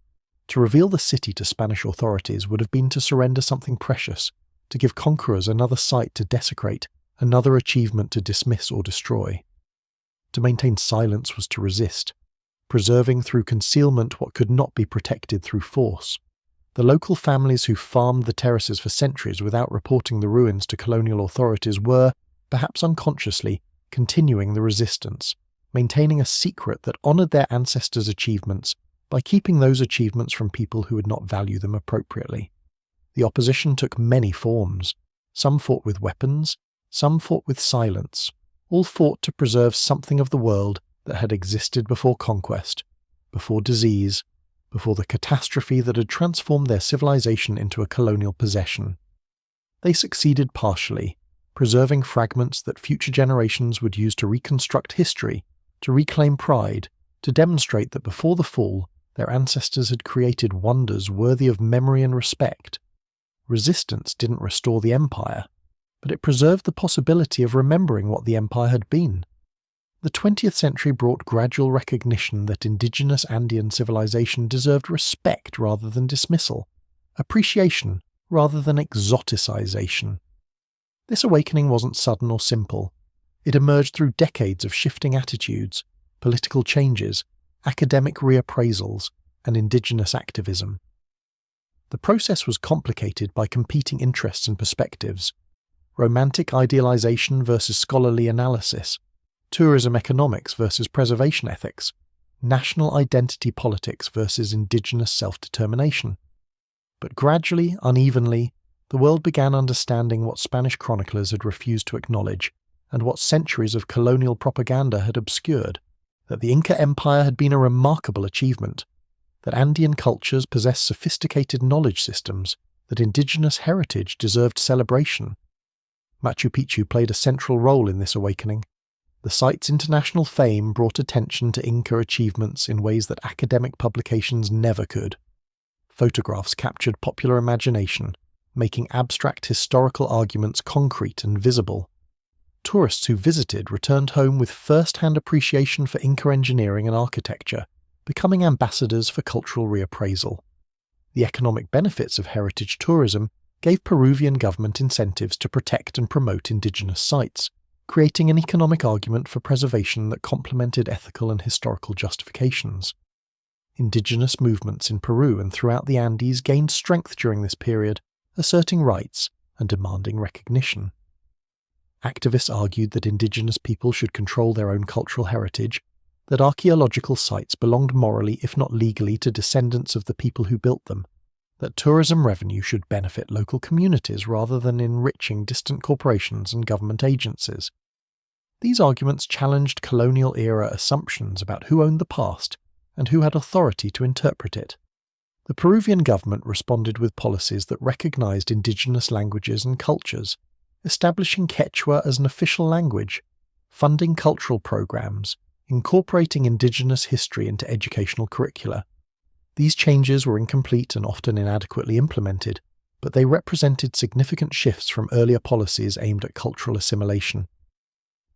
To reveal the city to Spanish authorities would have been to surrender something precious, to give conquerors another site to desecrate, another achievement to dismiss or destroy. To maintain silence was to resist, preserving through concealment what could not be protected through force. The local families who farmed the terraces for centuries without reporting the ruins to colonial authorities were, perhaps unconsciously, continuing the resistance, maintaining a secret that honoured their ancestors' achievements by keeping those achievements from people who would not value them appropriately. The opposition took many forms. Some fought with weapons, some fought with silence. All fought to preserve something of the world that had existed before conquest, before disease, before the catastrophe that had transformed their civilization into a colonial possession. They succeeded partially, preserving fragments that future generations would use to reconstruct history, to reclaim pride, to demonstrate that before the fall, their ancestors had created wonders worthy of memory and respect. Resistance didn't restore the empire, but it preserved the possibility of remembering what the empire had been. The 20th century brought gradual recognition that indigenous Andean civilization deserved respect rather than dismissal, appreciation rather than exoticization. This awakening wasn't sudden or simple. It emerged through decades of shifting attitudes, political changes, academic reappraisals, and indigenous activism. The process was complicated by competing interests and perspectives: romantic idealization versus scholarly analysis, tourism economics versus preservation ethics, national identity politics versus indigenous self-determination. But gradually, unevenly, the world began understanding what Spanish chroniclers had refused to acknowledge, and what centuries of colonial propaganda had obscured: that the Inca Empire had been a remarkable achievement, that Andean cultures possessed sophisticated knowledge systems, that indigenous heritage deserved celebration. Machu Picchu played a central role in this awakening. The site's international fame brought attention to Inca achievements in ways that academic publications never could. Photographs captured popular imagination, making abstract historical arguments concrete and visible. Tourists who visited returned home with first-hand appreciation for Inca engineering and architecture, becoming ambassadors for cultural reappraisal. The economic benefits of heritage tourism gave Peruvian government incentives to protect and promote indigenous sites, creating an economic argument for preservation that complemented ethical and historical justifications. Indigenous movements in Peru and throughout the Andes gained strength during this period, asserting rights and demanding recognition. Activists argued that indigenous people should control their own cultural heritage, that archaeological sites belonged morally if not legally to descendants of the people who built them, that tourism revenue should benefit local communities rather than enriching distant corporations and government agencies. These arguments challenged colonial-era assumptions about who owned the past and who had authority to interpret it. The Peruvian government responded with policies that recognized indigenous languages and cultures, establishing Quechua as an official language, funding cultural programs, incorporating indigenous history into educational curricula. These changes were incomplete and often inadequately implemented, but they represented significant shifts from earlier policies aimed at cultural assimilation.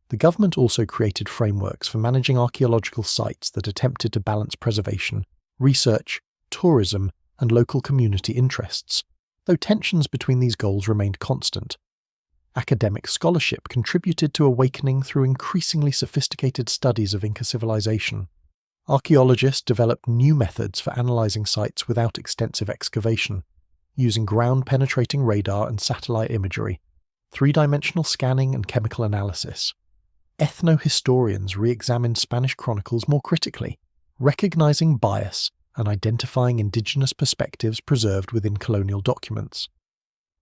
The government also created frameworks for managing archaeological sites that attempted to balance preservation, research, tourism, and local community interests, though tensions between these goals remained constant. Academic scholarship contributed to awakening through increasingly sophisticated studies of Inca civilization. Archaeologists developed new methods for analyzing sites without extensive excavation, using ground-penetrating radar and satellite imagery, three-dimensional scanning and chemical analysis. Ethno-historians re-examined Spanish chronicles more critically, recognizing bias and identifying indigenous perspectives preserved within colonial documents.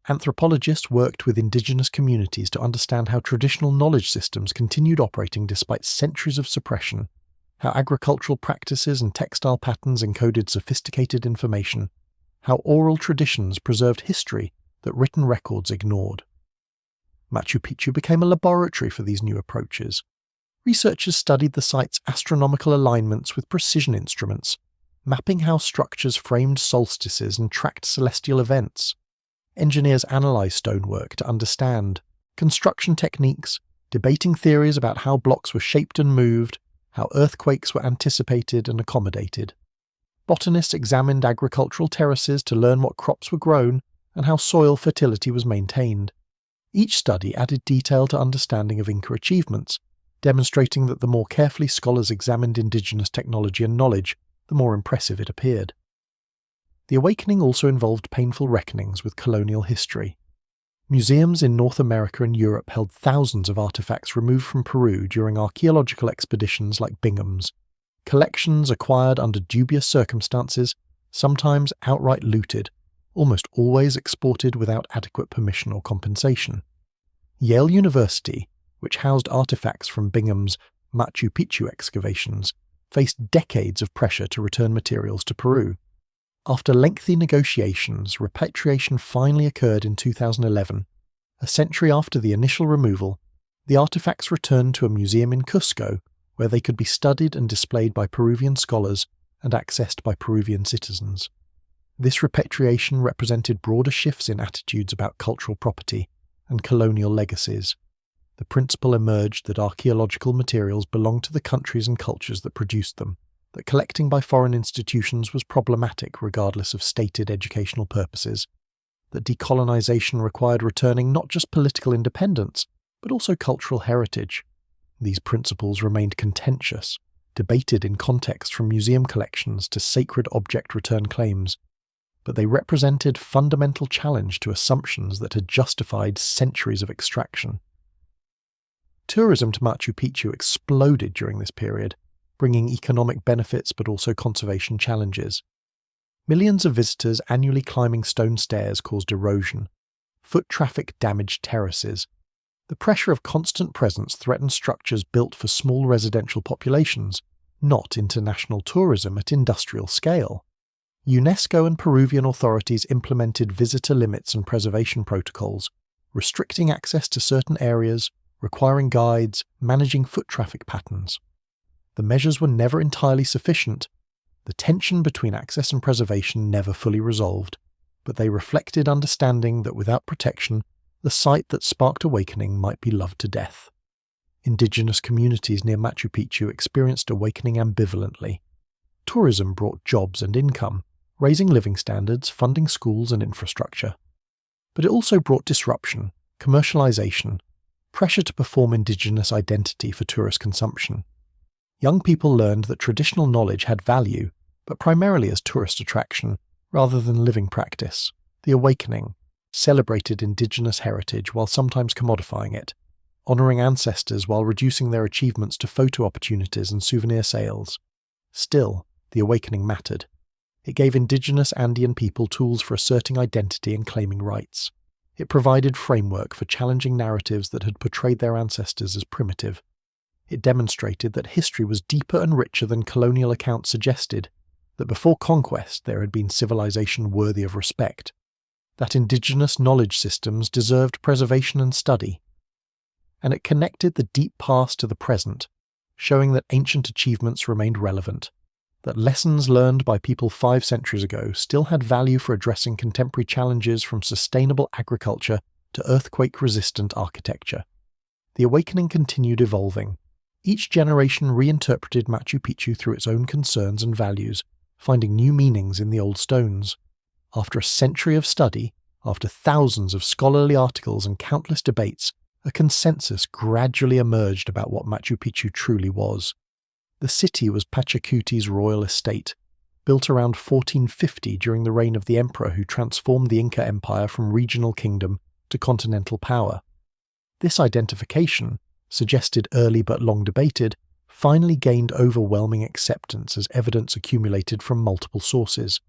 Anthropologists worked with indigenous communities to understand how traditional knowledge systems continued operating despite centuries of suppression, how agricultural practices and textile patterns encoded sophisticated information, how oral traditions preserved history that written records ignored. Machu Picchu became a laboratory for these new approaches. Researchers studied the site's astronomical alignments with precision instruments, mapping how structures framed solstices and tracked celestial events. Engineers analyzed stonework to understand construction techniques, debating theories about how blocks were shaped and moved, how earthquakes were anticipated and accommodated. Botanists examined agricultural terraces to learn what crops were grown and how soil fertility was maintained. Each study added detail to understanding of Inca achievements, demonstrating that the more carefully scholars examined indigenous technology and knowledge, the more impressive it appeared. The awakening also involved painful reckonings with colonial history. Museums in North America and Europe held thousands of artifacts removed from Peru during archaeological expeditions like Bingham's. Collections acquired under dubious circumstances, sometimes outright looted, almost always exported without adequate permission or compensation. Yale University, which housed artifacts from Bingham's Machu Picchu excavations, faced decades of pressure to return materials to Peru. After lengthy negotiations, repatriation finally occurred in 2011. A century after the initial removal, the artifacts returned to a museum in Cusco, where they could be studied and displayed by Peruvian scholars and accessed by Peruvian citizens. This repatriation represented broader shifts in attitudes about cultural property and colonial legacies. The principle emerged that archaeological materials belonged to the countries and cultures that produced them, that collecting by foreign institutions was problematic regardless of stated educational purposes, that decolonization required returning not just political independence, but also cultural heritage. These principles remained contentious, debated in context from museum collections to sacred object return claims, but they represented fundamental challenge to assumptions that had justified centuries of extraction. Tourism to Machu Picchu exploded during this period, bringing economic benefits but also conservation challenges. Millions of visitors annually climbing stone stairs caused erosion. Foot traffic damaged terraces. The pressure of constant presence threatened structures built for small residential populations, not international tourism at industrial scale. UNESCO and Peruvian authorities implemented visitor limits and preservation protocols, restricting access to certain areas, requiring guides, managing foot traffic patterns. The measures were never entirely sufficient. The tension between access and preservation never fully resolved, but they reflected understanding that without protection, the site that sparked awakening might be loved to death. Indigenous communities near Machu Picchu experienced awakening ambivalently. Tourism brought jobs and income, raising living standards, funding schools and infrastructure. But it also brought disruption, commercialization, pressure to perform indigenous identity for tourist consumption. Young people learned that traditional knowledge had value, but primarily as tourist attraction, rather than living practice. The awakening celebrated indigenous heritage while sometimes commodifying it, honouring ancestors while reducing their achievements to photo opportunities and souvenir sales. Still, the awakening mattered. It gave indigenous Andean people tools for asserting identity and claiming rights. It provided framework for challenging narratives that had portrayed their ancestors as primitive. It demonstrated that history was deeper and richer than colonial accounts suggested, that before conquest there had been civilization worthy of respect, that indigenous knowledge systems deserved preservation and study. And it connected the deep past to the present, showing that ancient achievements remained relevant, that lessons learned by people 5 centuries ago still had value for addressing contemporary challenges from sustainable agriculture to earthquake-resistant architecture. The awakening continued evolving. Each generation reinterpreted Machu Picchu through its own concerns and values, finding new meanings in the old stones. After a century of study, after thousands of scholarly articles and countless debates, a consensus gradually emerged about what Machu Picchu truly was. The city was Pachacuti's royal estate, built around 1450 during the reign of the emperor who transformed the Inca Empire from regional kingdom to continental power. This identification, suggested early but long debated, finally gained overwhelming acceptance as evidence accumulated from multiple sources.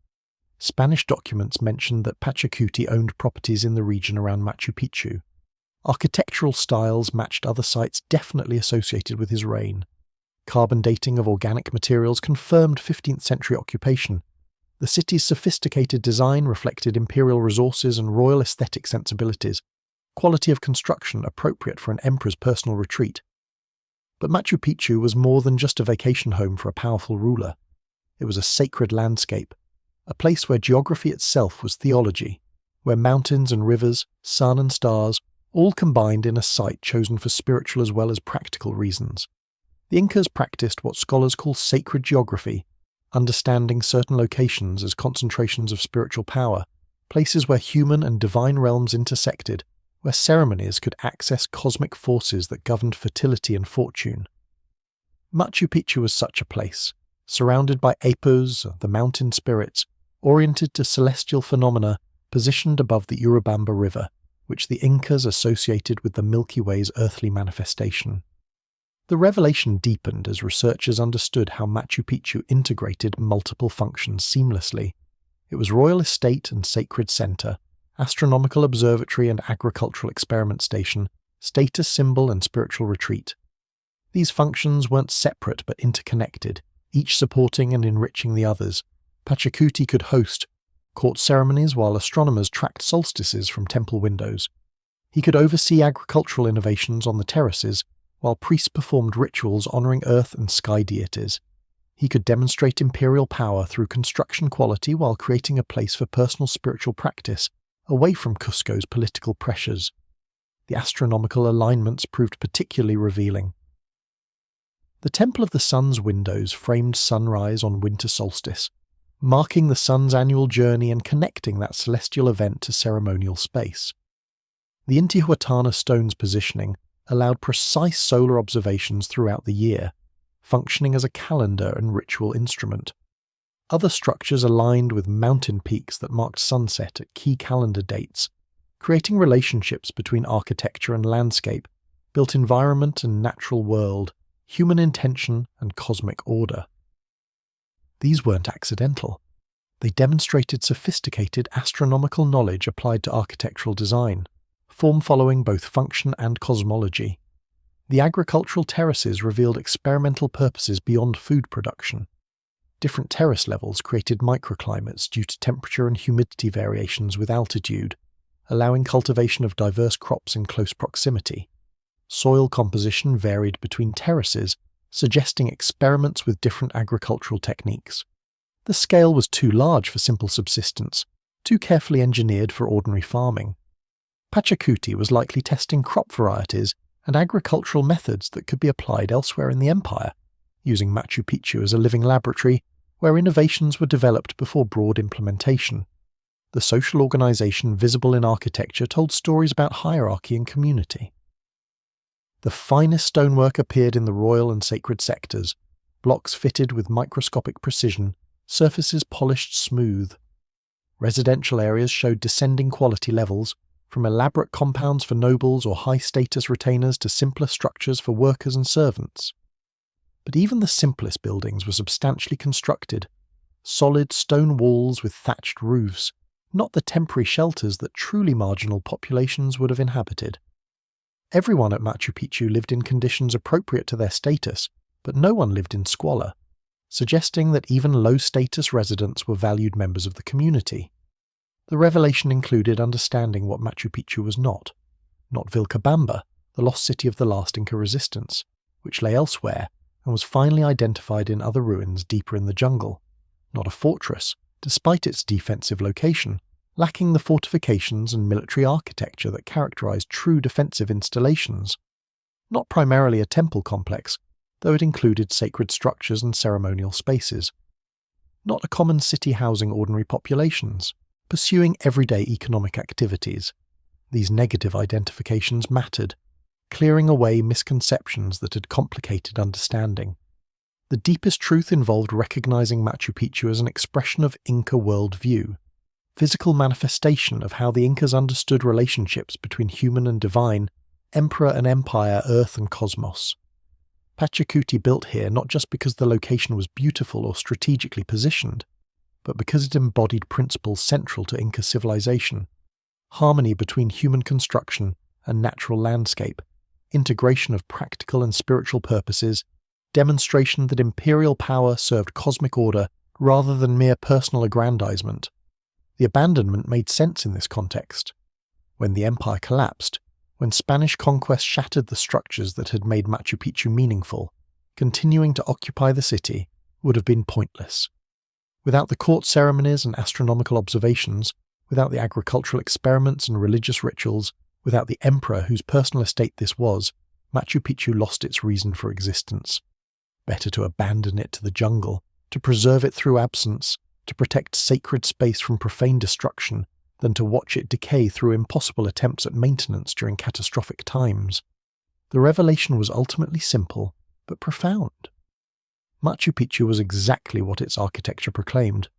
Spanish documents mentioned that Pachacuti owned properties in the region around Machu Picchu. Architectural styles matched other sites definitely associated with his reign. Carbon dating of organic materials confirmed 15th century occupation. The city's sophisticated design reflected imperial resources and royal aesthetic sensibilities, quality of construction appropriate for an emperor's personal retreat. But Machu Picchu was more than just a vacation home for a powerful ruler. It was a sacred landscape, a place where geography itself was theology, where mountains and rivers, sun and stars, all combined in a site chosen for spiritual as well as practical reasons. The Incas practiced what scholars call sacred geography, understanding certain locations as concentrations of spiritual power, places where human and divine realms intersected, where ceremonies could access cosmic forces that governed fertility and fortune. Machu Picchu was such a place, surrounded by apus, the mountain spirits, oriented to celestial phenomena, positioned above the Urubamba River, which the Incas associated with the Milky Way's earthly manifestation. The revelation deepened as researchers understood how Machu Picchu integrated multiple functions seamlessly. It was royal estate and sacred center, astronomical observatory and agricultural experiment station, status symbol and spiritual retreat. These functions weren't separate but interconnected, each supporting and enriching the others. Pachacuti could host court ceremonies while astronomers tracked solstices from temple windows. He could oversee agricultural innovations on the terraces, while priests performed rituals honoring earth and sky deities. He could demonstrate imperial power through construction quality while creating a place for personal spiritual practice, away from Cusco's political pressures. The astronomical alignments proved particularly revealing. The Temple of the Sun's windows framed sunrise on winter solstice, marking the sun's annual journey and connecting that celestial event to ceremonial space. The Intihuatana stone's positioning allowed precise solar observations throughout the year, functioning as a calendar and ritual instrument. Other structures aligned with mountain peaks that marked sunset at key calendar dates, creating relationships between architecture and landscape, built environment and natural world, human intention and cosmic order. These weren't accidental. They demonstrated sophisticated astronomical knowledge applied to architectural design, form following both function and cosmology. The agricultural terraces revealed experimental purposes beyond food production. Different terrace levels created microclimates due to temperature and humidity variations with altitude, allowing cultivation of diverse crops in close proximity. Soil composition varied between terraces, suggesting experiments with different agricultural techniques. The scale was too large for simple subsistence, too carefully engineered for ordinary farming. Pachacuti was likely testing crop varieties and agricultural methods that could be applied elsewhere in the empire, using Machu Picchu as a living laboratory where innovations were developed before broad implementation. The social organization visible in architecture told stories about hierarchy and community. The finest stonework appeared in the royal and sacred sectors, blocks fitted with microscopic precision, surfaces polished smooth. Residential areas showed descending quality levels, from elaborate compounds for nobles or high-status retainers to simpler structures for workers and servants. But even the simplest buildings were substantially constructed, solid stone walls with thatched roofs, not the temporary shelters that truly marginal populations would have inhabited. Everyone at Machu Picchu lived in conditions appropriate to their status, but no one lived in squalor, suggesting that even low-status residents were valued members of the community. The revelation included understanding what Machu Picchu was not Vilcabamba, the lost city of the last Inca resistance, which lay elsewhere and was finally identified in other ruins deeper in the jungle, not a fortress, despite its defensive location, lacking the fortifications and military architecture that characterized true defensive installations. Not primarily a temple complex, though it included sacred structures and ceremonial spaces. Not a common city housing ordinary populations, pursuing everyday economic activities. These negative identifications mattered, clearing away misconceptions that had complicated understanding. The deepest truth involved recognizing Machu Picchu as an expression of Inca worldview, physical manifestation of how the Incas understood relationships between human and divine, emperor and empire, earth and cosmos. Pachacuti built here not just because the location was beautiful or strategically positioned, but because it embodied principles central to Inca civilization: harmony between human construction and natural landscape, integration of practical and spiritual purposes, demonstration that imperial power served cosmic order rather than mere personal aggrandizement. The abandonment made sense in this context. When the empire collapsed, when Spanish conquest shattered the structures that had made Machu Picchu meaningful, continuing to occupy the city would have been pointless. Without the court ceremonies and astronomical observations, without the agricultural experiments and religious rituals, without the emperor whose personal estate this was, Machu Picchu lost its reason for existence. Better to abandon it to the jungle, to preserve it through absence, to protect sacred space from profane destruction, than to watch it decay through impossible attempts at maintenance during catastrophic times. The revelation was ultimately simple, but profound. Machu Picchu was exactly what its architecture proclaimed,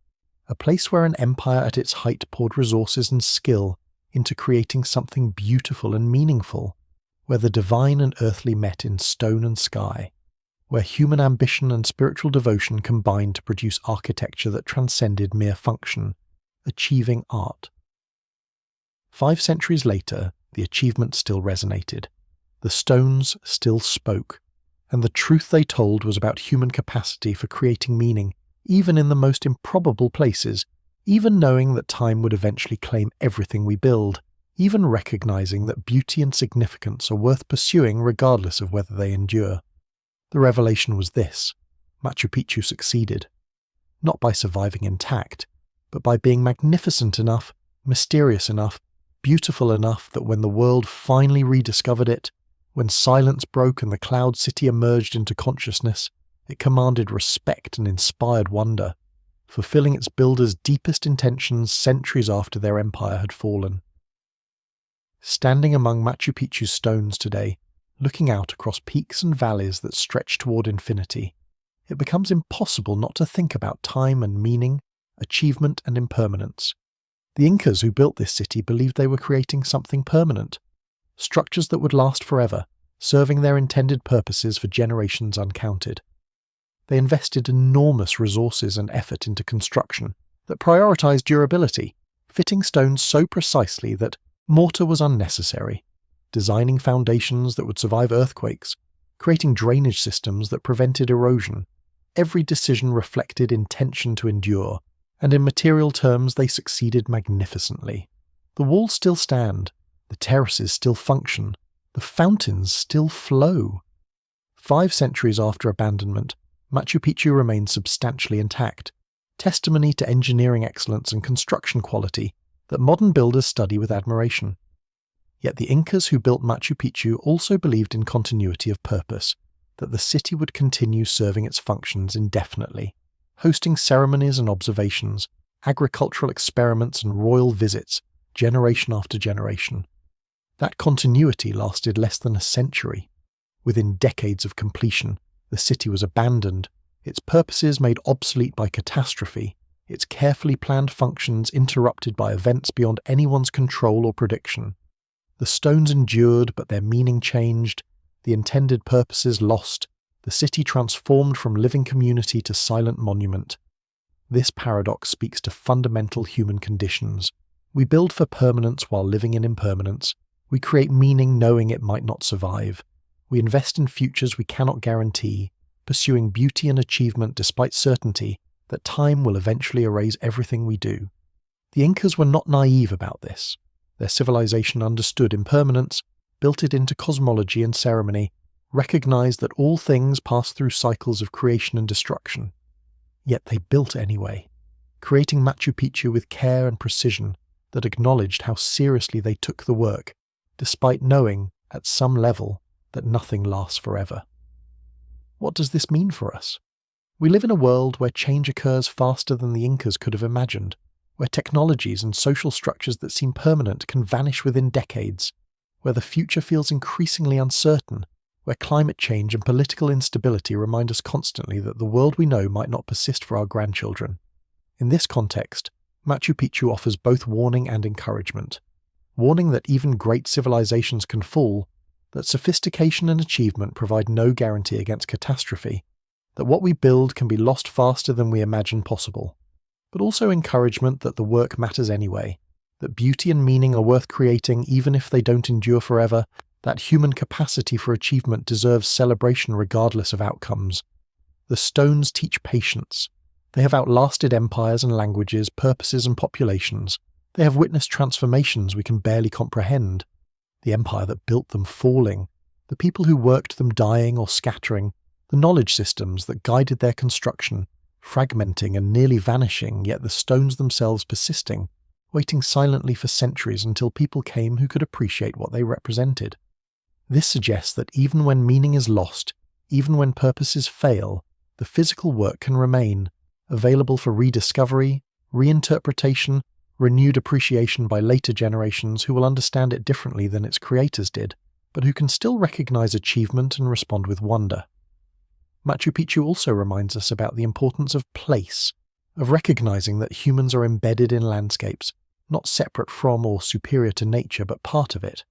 a place where an empire at its height poured resources and skill into creating something beautiful and meaningful, where the divine and earthly met in stone and sky, where human ambition and spiritual devotion combined to produce architecture that transcended mere function, achieving art. 5 centuries later, the achievement still resonated. The stones still spoke, and the truth they told was about human capacity for creating meaning, even in the most improbable places, even knowing that time would eventually claim everything we build, even recognizing that beauty and significance are worth pursuing regardless of whether they endure. The revelation was this: Machu Picchu succeeded, not by surviving intact, but by being magnificent enough, mysterious enough, beautiful enough that when the world finally rediscovered it, when silence broke and the cloud city emerged into consciousness, it commanded respect and inspired wonder, fulfilling its builders' deepest intentions centuries after their empire had fallen. Standing among Machu Picchu's stones today, looking out across peaks and valleys that stretch toward infinity, it becomes impossible not to think about time and meaning, achievement and impermanence. The Incas who built this city believed they were creating something permanent, structures that would last forever, serving their intended purposes for generations uncounted. They invested enormous resources and effort into construction that prioritized durability, fitting stones so precisely that mortar was unnecessary, designing foundations that would survive earthquakes, creating drainage systems that prevented erosion. Every decision reflected intention to endure, and in material terms they succeeded magnificently. The walls still stand, the terraces still function, the fountains still flow. 5 centuries after abandonment, Machu Picchu remains substantially intact, testimony to engineering excellence and construction quality that modern builders study with admiration. Yet the Incas who built Machu Picchu also believed in continuity of purpose, that the city would continue serving its functions indefinitely, hosting ceremonies and observations, agricultural experiments and royal visits, generation after generation. That continuity lasted less than a century. Within decades of completion, the city was abandoned, its purposes made obsolete by catastrophe, its carefully planned functions interrupted by events beyond anyone's control or prediction. The stones endured, but their meaning changed, the intended purposes lost, the city transformed from living community to silent monument. This paradox speaks to fundamental human conditions. We build for permanence while living in impermanence. We create meaning knowing it might not survive. We invest in futures we cannot guarantee, pursuing beauty and achievement despite certainty that time will eventually erase everything we do. The Incas were not naive about this. Their civilization understood impermanence, built it into cosmology and ceremony, recognized that all things pass through cycles of creation and destruction. Yet they built anyway, creating Machu Picchu with care and precision that acknowledged how seriously they took the work, despite knowing, at some level, that nothing lasts forever. What does this mean for us? We live in a world where change occurs faster than the Incas could have imagined, where technologies and social structures that seem permanent can vanish within decades, where the future feels increasingly uncertain, where climate change and political instability remind us constantly that the world we know might not persist for our grandchildren. In this context, Machu Picchu offers both warning and encouragement. Warning that even great civilizations can fall, that sophistication and achievement provide no guarantee against catastrophe, that what we build can be lost faster than we imagine possible, but also encouragement that the work matters anyway, that beauty and meaning are worth creating even if they don't endure forever, that human capacity for achievement deserves celebration regardless of outcomes. The stones teach patience. They have outlasted empires and languages, purposes and populations. They have witnessed transformations we can barely comprehend. The empire that built them falling, the people who worked them dying or scattering, the knowledge systems that guided their construction, fragmenting and nearly vanishing, yet the stones themselves persisting, waiting silently for centuries until people came who could appreciate what they represented. This suggests that even when meaning is lost, even when purposes fail, the physical work can remain, available for rediscovery, reinterpretation, renewed appreciation by later generations who will understand it differently than its creators did, but who can still recognize achievement and respond with wonder. Machu Picchu also reminds us about the importance of place, of recognizing that humans are embedded in landscapes, not separate from or superior to nature, but part of it.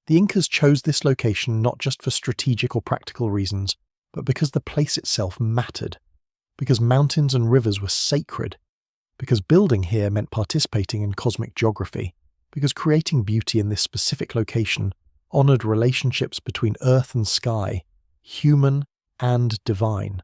The Incas chose this location not just for strategic or practical reasons, but because the place itself mattered, because mountains and rivers were sacred, because building here meant participating in cosmic geography, because creating beauty in this specific location honored relationships between earth and sky, human and divine.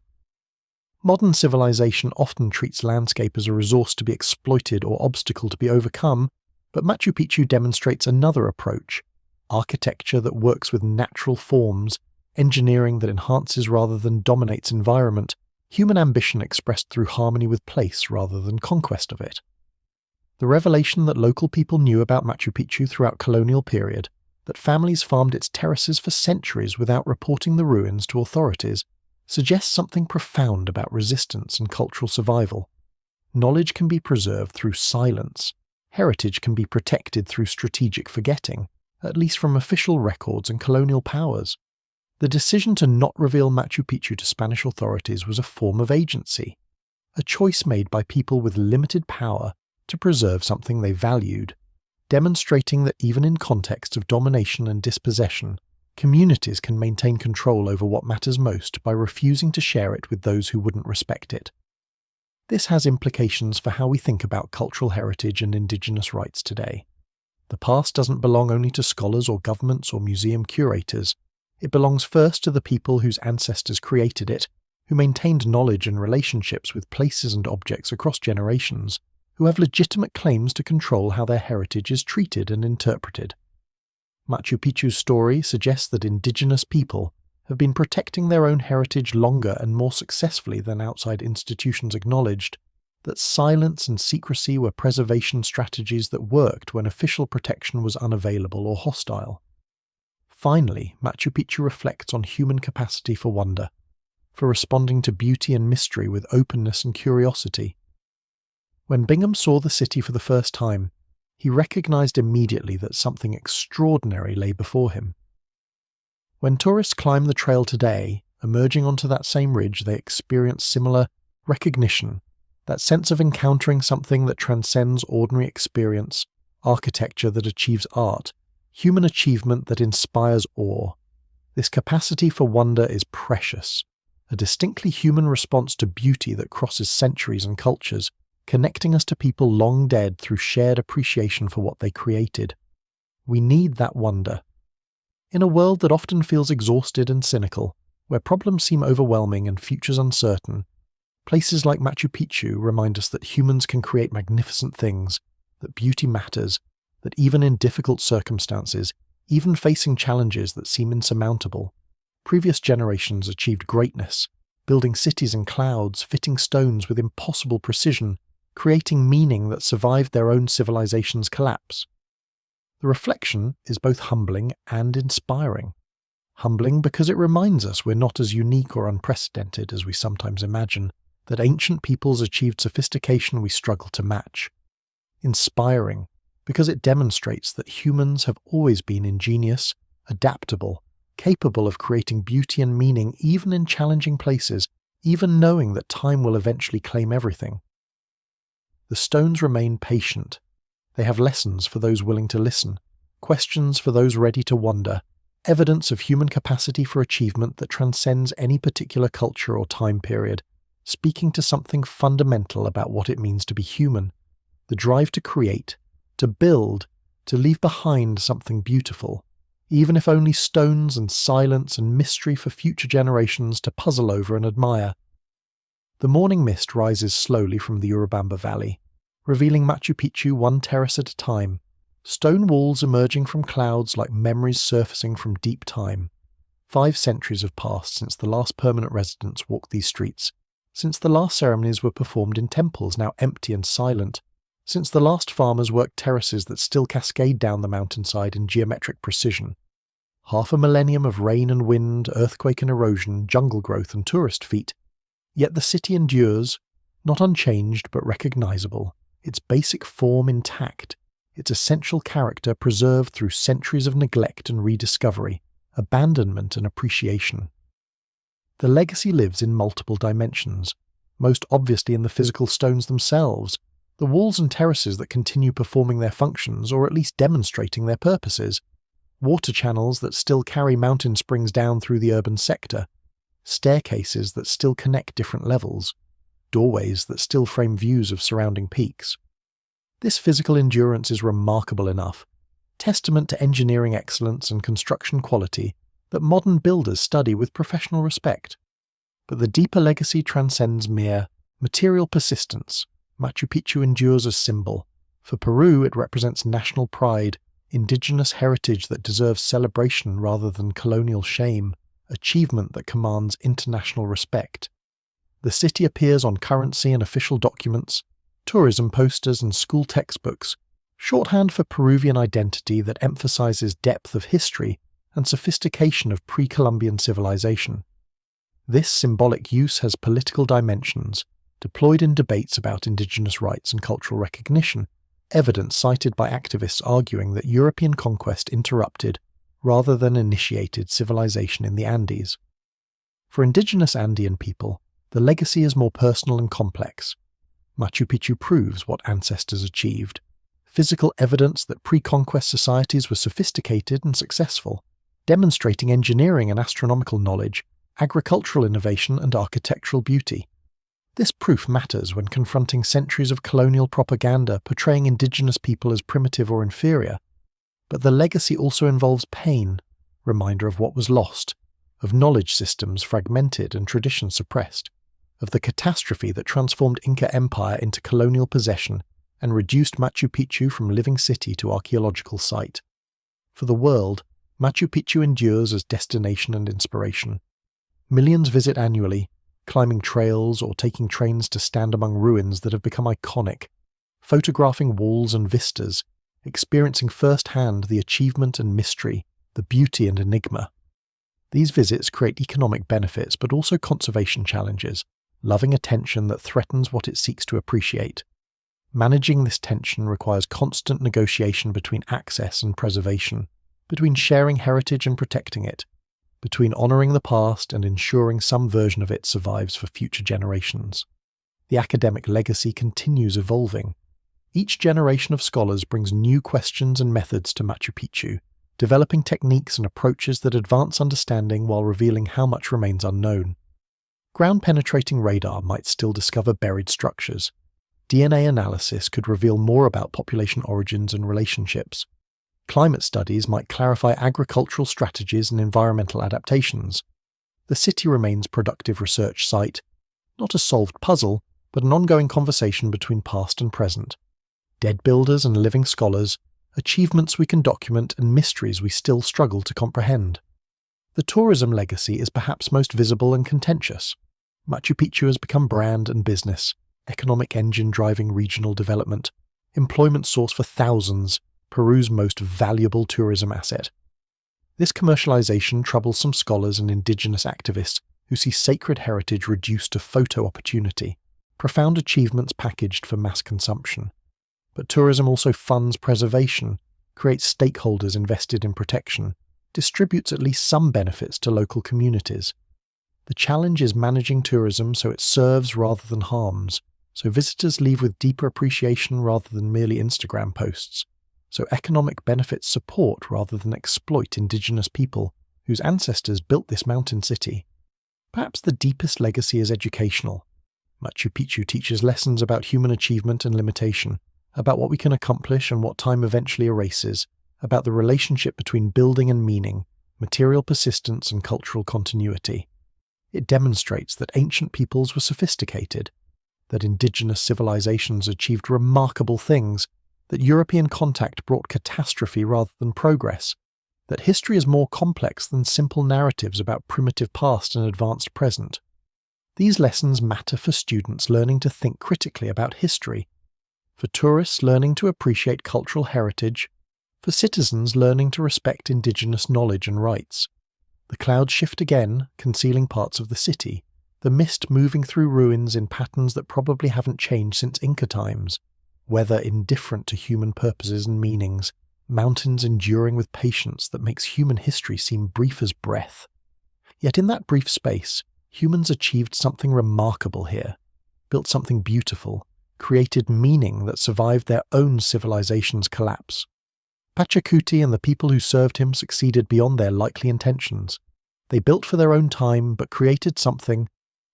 Modern civilization often treats landscape as a resource to be exploited or obstacle to be overcome, but Machu Picchu demonstrates another approach: architecture that works with natural forms, engineering that enhances rather than dominates environment, human ambition expressed through harmony with place rather than conquest of it. The revelation that local people knew about Machu Picchu throughout colonial period, that families farmed its terraces for centuries without reporting the ruins to authorities, suggests something profound about resistance and cultural survival. Knowledge can be preserved through silence. Heritage can be protected through strategic forgetting, at least from official records and colonial powers. The decision to not reveal Machu Picchu to Spanish authorities was a form of agency, a choice made by people with limited power to preserve something they valued, demonstrating that even in contexts of domination and dispossession, communities can maintain control over what matters most by refusing to share it with those who wouldn't respect it. This has implications for how we think about cultural heritage and Indigenous rights today. The past doesn't belong only to scholars or governments or museum curators. It belongs first to the people whose ancestors created it, who maintained knowledge and relationships with places and objects across generations, who have legitimate claims to control how their heritage is treated and interpreted. Machu Picchu's story suggests that Indigenous people have been protecting their own heritage longer and more successfully than outside institutions acknowledged, that silence and secrecy were preservation strategies that worked when official protection was unavailable or hostile. Finally, Machu Picchu reflects on human capacity for wonder, for responding to beauty and mystery with openness and curiosity. When Bingham saw the city for the first time, he recognized immediately that something extraordinary lay before him. When tourists climb the trail today, emerging onto that same ridge, they experience similar recognition, that sense of encountering something that transcends ordinary experience, architecture that achieves art, human achievement that inspires awe. This capacity for wonder is precious, a distinctly human response to beauty that crosses centuries and cultures, connecting us to people long dead through shared appreciation for what they created. We need that wonder. In a world that often feels exhausted and cynical, where problems seem overwhelming and futures uncertain, places like Machu Picchu remind us that humans can create magnificent things, that beauty matters, that even in difficult circumstances, even facing challenges that seem insurmountable, previous generations achieved greatness, building cities in clouds, fitting stones with impossible precision, creating meaning that survived their own civilization's collapse. The reflection is both humbling and inspiring. Humbling because it reminds us we're not as unique or unprecedented as we sometimes imagine, that ancient peoples achieved sophistication we struggle to match. Inspiring because it demonstrates that humans have always been ingenious, adaptable, capable of creating beauty and meaning even in challenging places, even knowing that time will eventually claim everything. The stones remain patient. They have lessons for those willing to listen, questions for those ready to wonder, evidence of human capacity for achievement that transcends any particular culture or time period, speaking to something fundamental about what it means to be human, the drive to create, to build, to leave behind something beautiful, even if only stones and silence and mystery for future generations to puzzle over and admire. The morning mist rises slowly from the Vilcabamba Valley, revealing Machu Picchu one terrace at a time, stone walls emerging from clouds like memories surfacing from deep time. 5 centuries have passed since the last permanent residents walked these streets, since the last ceremonies were performed in temples now empty and silent, since the last farmers worked terraces that still cascade down the mountainside in geometric precision. 500 millennium of rain and wind, earthquake and erosion, jungle growth and tourist feet. Yet the city endures, not unchanged but recognizable, its basic form intact, its essential character preserved through centuries of neglect and rediscovery, abandonment and appreciation. The legacy lives in multiple dimensions, most obviously in the physical stones themselves, the walls and terraces that continue performing their functions or at least demonstrating their purposes, water channels that still carry mountain springs down through the urban sector, staircases that still connect different levels, doorways that still frame views of surrounding peaks. This physical endurance is remarkable enough, testament to engineering excellence and construction quality that modern builders study with professional respect. But the deeper legacy transcends mere material persistence. Machu Picchu endures as symbol. For Peru, it represents national pride, indigenous heritage that deserves celebration rather than colonial shame, achievement that commands international respect. The city appears on currency and official documents, tourism posters and school textbooks, shorthand for Peruvian identity that emphasizes depth of history and sophistication of pre-Columbian civilization. This symbolic use has political dimensions, deployed in debates about indigenous rights and cultural recognition, evidence cited by activists arguing that European conquest interrupted rather than initiated civilization in the Andes. For indigenous Andean people, the legacy is more personal and complex. Machu Picchu proves what ancestors achieved, physical evidence that pre-conquest societies were sophisticated and successful, demonstrating engineering and astronomical knowledge, agricultural innovation and architectural beauty. This proof matters when confronting centuries of colonial propaganda portraying indigenous people as primitive or inferior. But the legacy also involves pain, reminder of what was lost, of knowledge systems fragmented and traditions suppressed, of the catastrophe that transformed Inca Empire into colonial possession and reduced Machu Picchu from living city to archaeological site. For the world, Machu Picchu endures as destination and inspiration. Millions visit annually, climbing trails or taking trains to stand among ruins that have become iconic, photographing walls and vistas, experiencing firsthand the achievement and mystery, the beauty and enigma. These visits create economic benefits but also conservation challenges, loving attention that threatens what it seeks to appreciate. Managing this tension requires constant negotiation between access and preservation, between sharing heritage and protecting it, between honouring the past and ensuring some version of it survives for future generations. The academic legacy continues evolving. Each generation of scholars brings new questions and methods to Machu Picchu, developing techniques and approaches that advance understanding while revealing how much remains unknown. Ground-penetrating radar might still discover buried structures. DNA analysis could reveal more about population origins and relationships. Climate studies might clarify agricultural strategies and environmental adaptations. The city remains a productive research site, not a solved puzzle, but an ongoing conversation between past and present. Dead builders and living scholars, achievements we can document and mysteries we still struggle to comprehend. The tourism legacy is perhaps most visible and contentious. Machu Picchu has become brand and business, economic engine driving regional development, employment source for thousands, Peru's most valuable tourism asset. This commercialization troubles some scholars and indigenous activists who see sacred heritage reduced to photo opportunity, profound achievements packaged for mass consumption. But tourism also funds preservation, creates stakeholders invested in protection, distributes at least some benefits to local communities. The challenge is managing tourism so it serves rather than harms, so visitors leave with deeper appreciation rather than merely Instagram posts, so economic benefits support rather than exploit indigenous people whose ancestors built this mountain city. Perhaps the deepest legacy is educational. Machu Picchu teaches lessons about human achievement and limitation, about what we can accomplish and what time eventually erases, about the relationship between building and meaning, material persistence and cultural continuity. It demonstrates that ancient peoples were sophisticated, that indigenous civilizations achieved remarkable things, that European contact brought catastrophe rather than progress, that history is more complex than simple narratives about primitive past and advanced present. These lessons matter for students learning to think critically about history, for tourists learning to appreciate cultural heritage, for citizens learning to respect indigenous knowledge and rights. The clouds shift again, concealing parts of the city, the mist moving through ruins in patterns that probably haven't changed since Inca times. weather indifferent to human purposes and meanings, mountains enduring with patience that makes human history seem brief as breath. Yet in that brief space, humans achieved something remarkable here, built something beautiful, created meaning that survived their own civilization's collapse. Pachacuti and the people who served him succeeded beyond their likely intentions. They built for their own time, but created something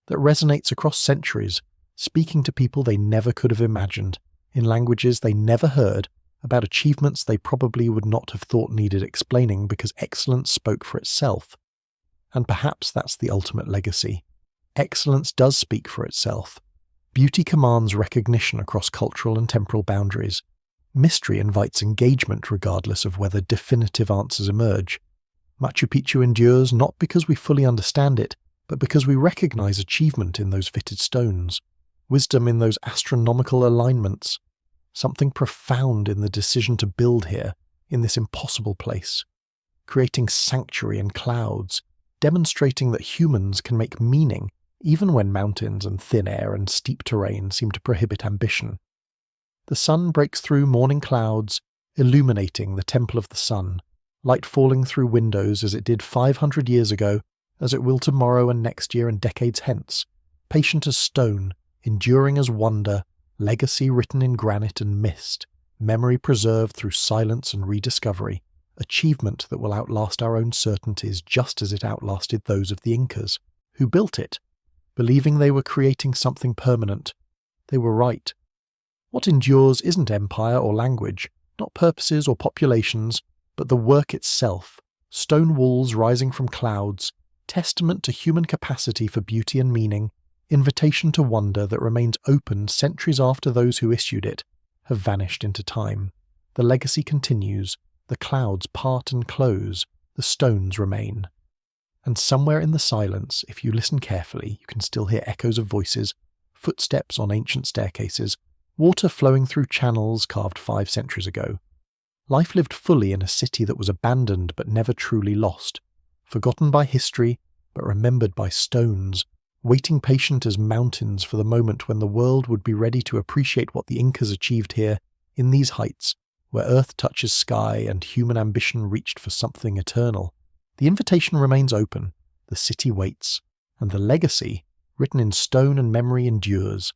that resonates across centuries, speaking to people they never could have imagined, in languages they never heard, about achievements they probably would not have thought needed explaining because excellence spoke for itself. And perhaps that's the ultimate legacy. Excellence does speak for itself. Beauty commands recognition across cultural and temporal boundaries. Mystery invites engagement regardless of whether definitive answers emerge. Machu Picchu endures not because we fully understand it, but because we recognize achievement in those fitted stones, wisdom in those astronomical alignments, something profound in the decision to build here, in this impossible place, creating sanctuary in clouds, demonstrating that humans can make meaning even when mountains and thin air and steep terrain seem to prohibit ambition. The sun breaks through morning clouds, illuminating the Temple of the Sun, light falling through windows as it did 500 years ago, as it will tomorrow and next year and decades hence, patient as stone, enduring as wonder, legacy written in granite and mist, memory preserved through silence and rediscovery, achievement that will outlast our own certainties just as it outlasted those of the Incas, who built it, believing they were creating something permanent. They were right. What endures isn't empire or language, not purposes or populations, but the work itself, stone walls rising from clouds, testament to human capacity for beauty and meaning, invitation to wonder that remains open centuries after those who issued it have vanished into time. The legacy continues, the clouds part and close, the stones remain. And somewhere in the silence, if you listen carefully, you can still hear echoes of voices, footsteps on ancient staircases, water flowing through channels carved 5 centuries ago. Life lived fully in a city that was abandoned but never truly lost, forgotten by history but remembered by stones, waiting patient as mountains for the moment when the world would be ready to appreciate what the Incas achieved here, in these heights, where earth touches sky and human ambition reached for something eternal. The invitation remains open, the city waits, and the legacy, written in stone and memory, endures,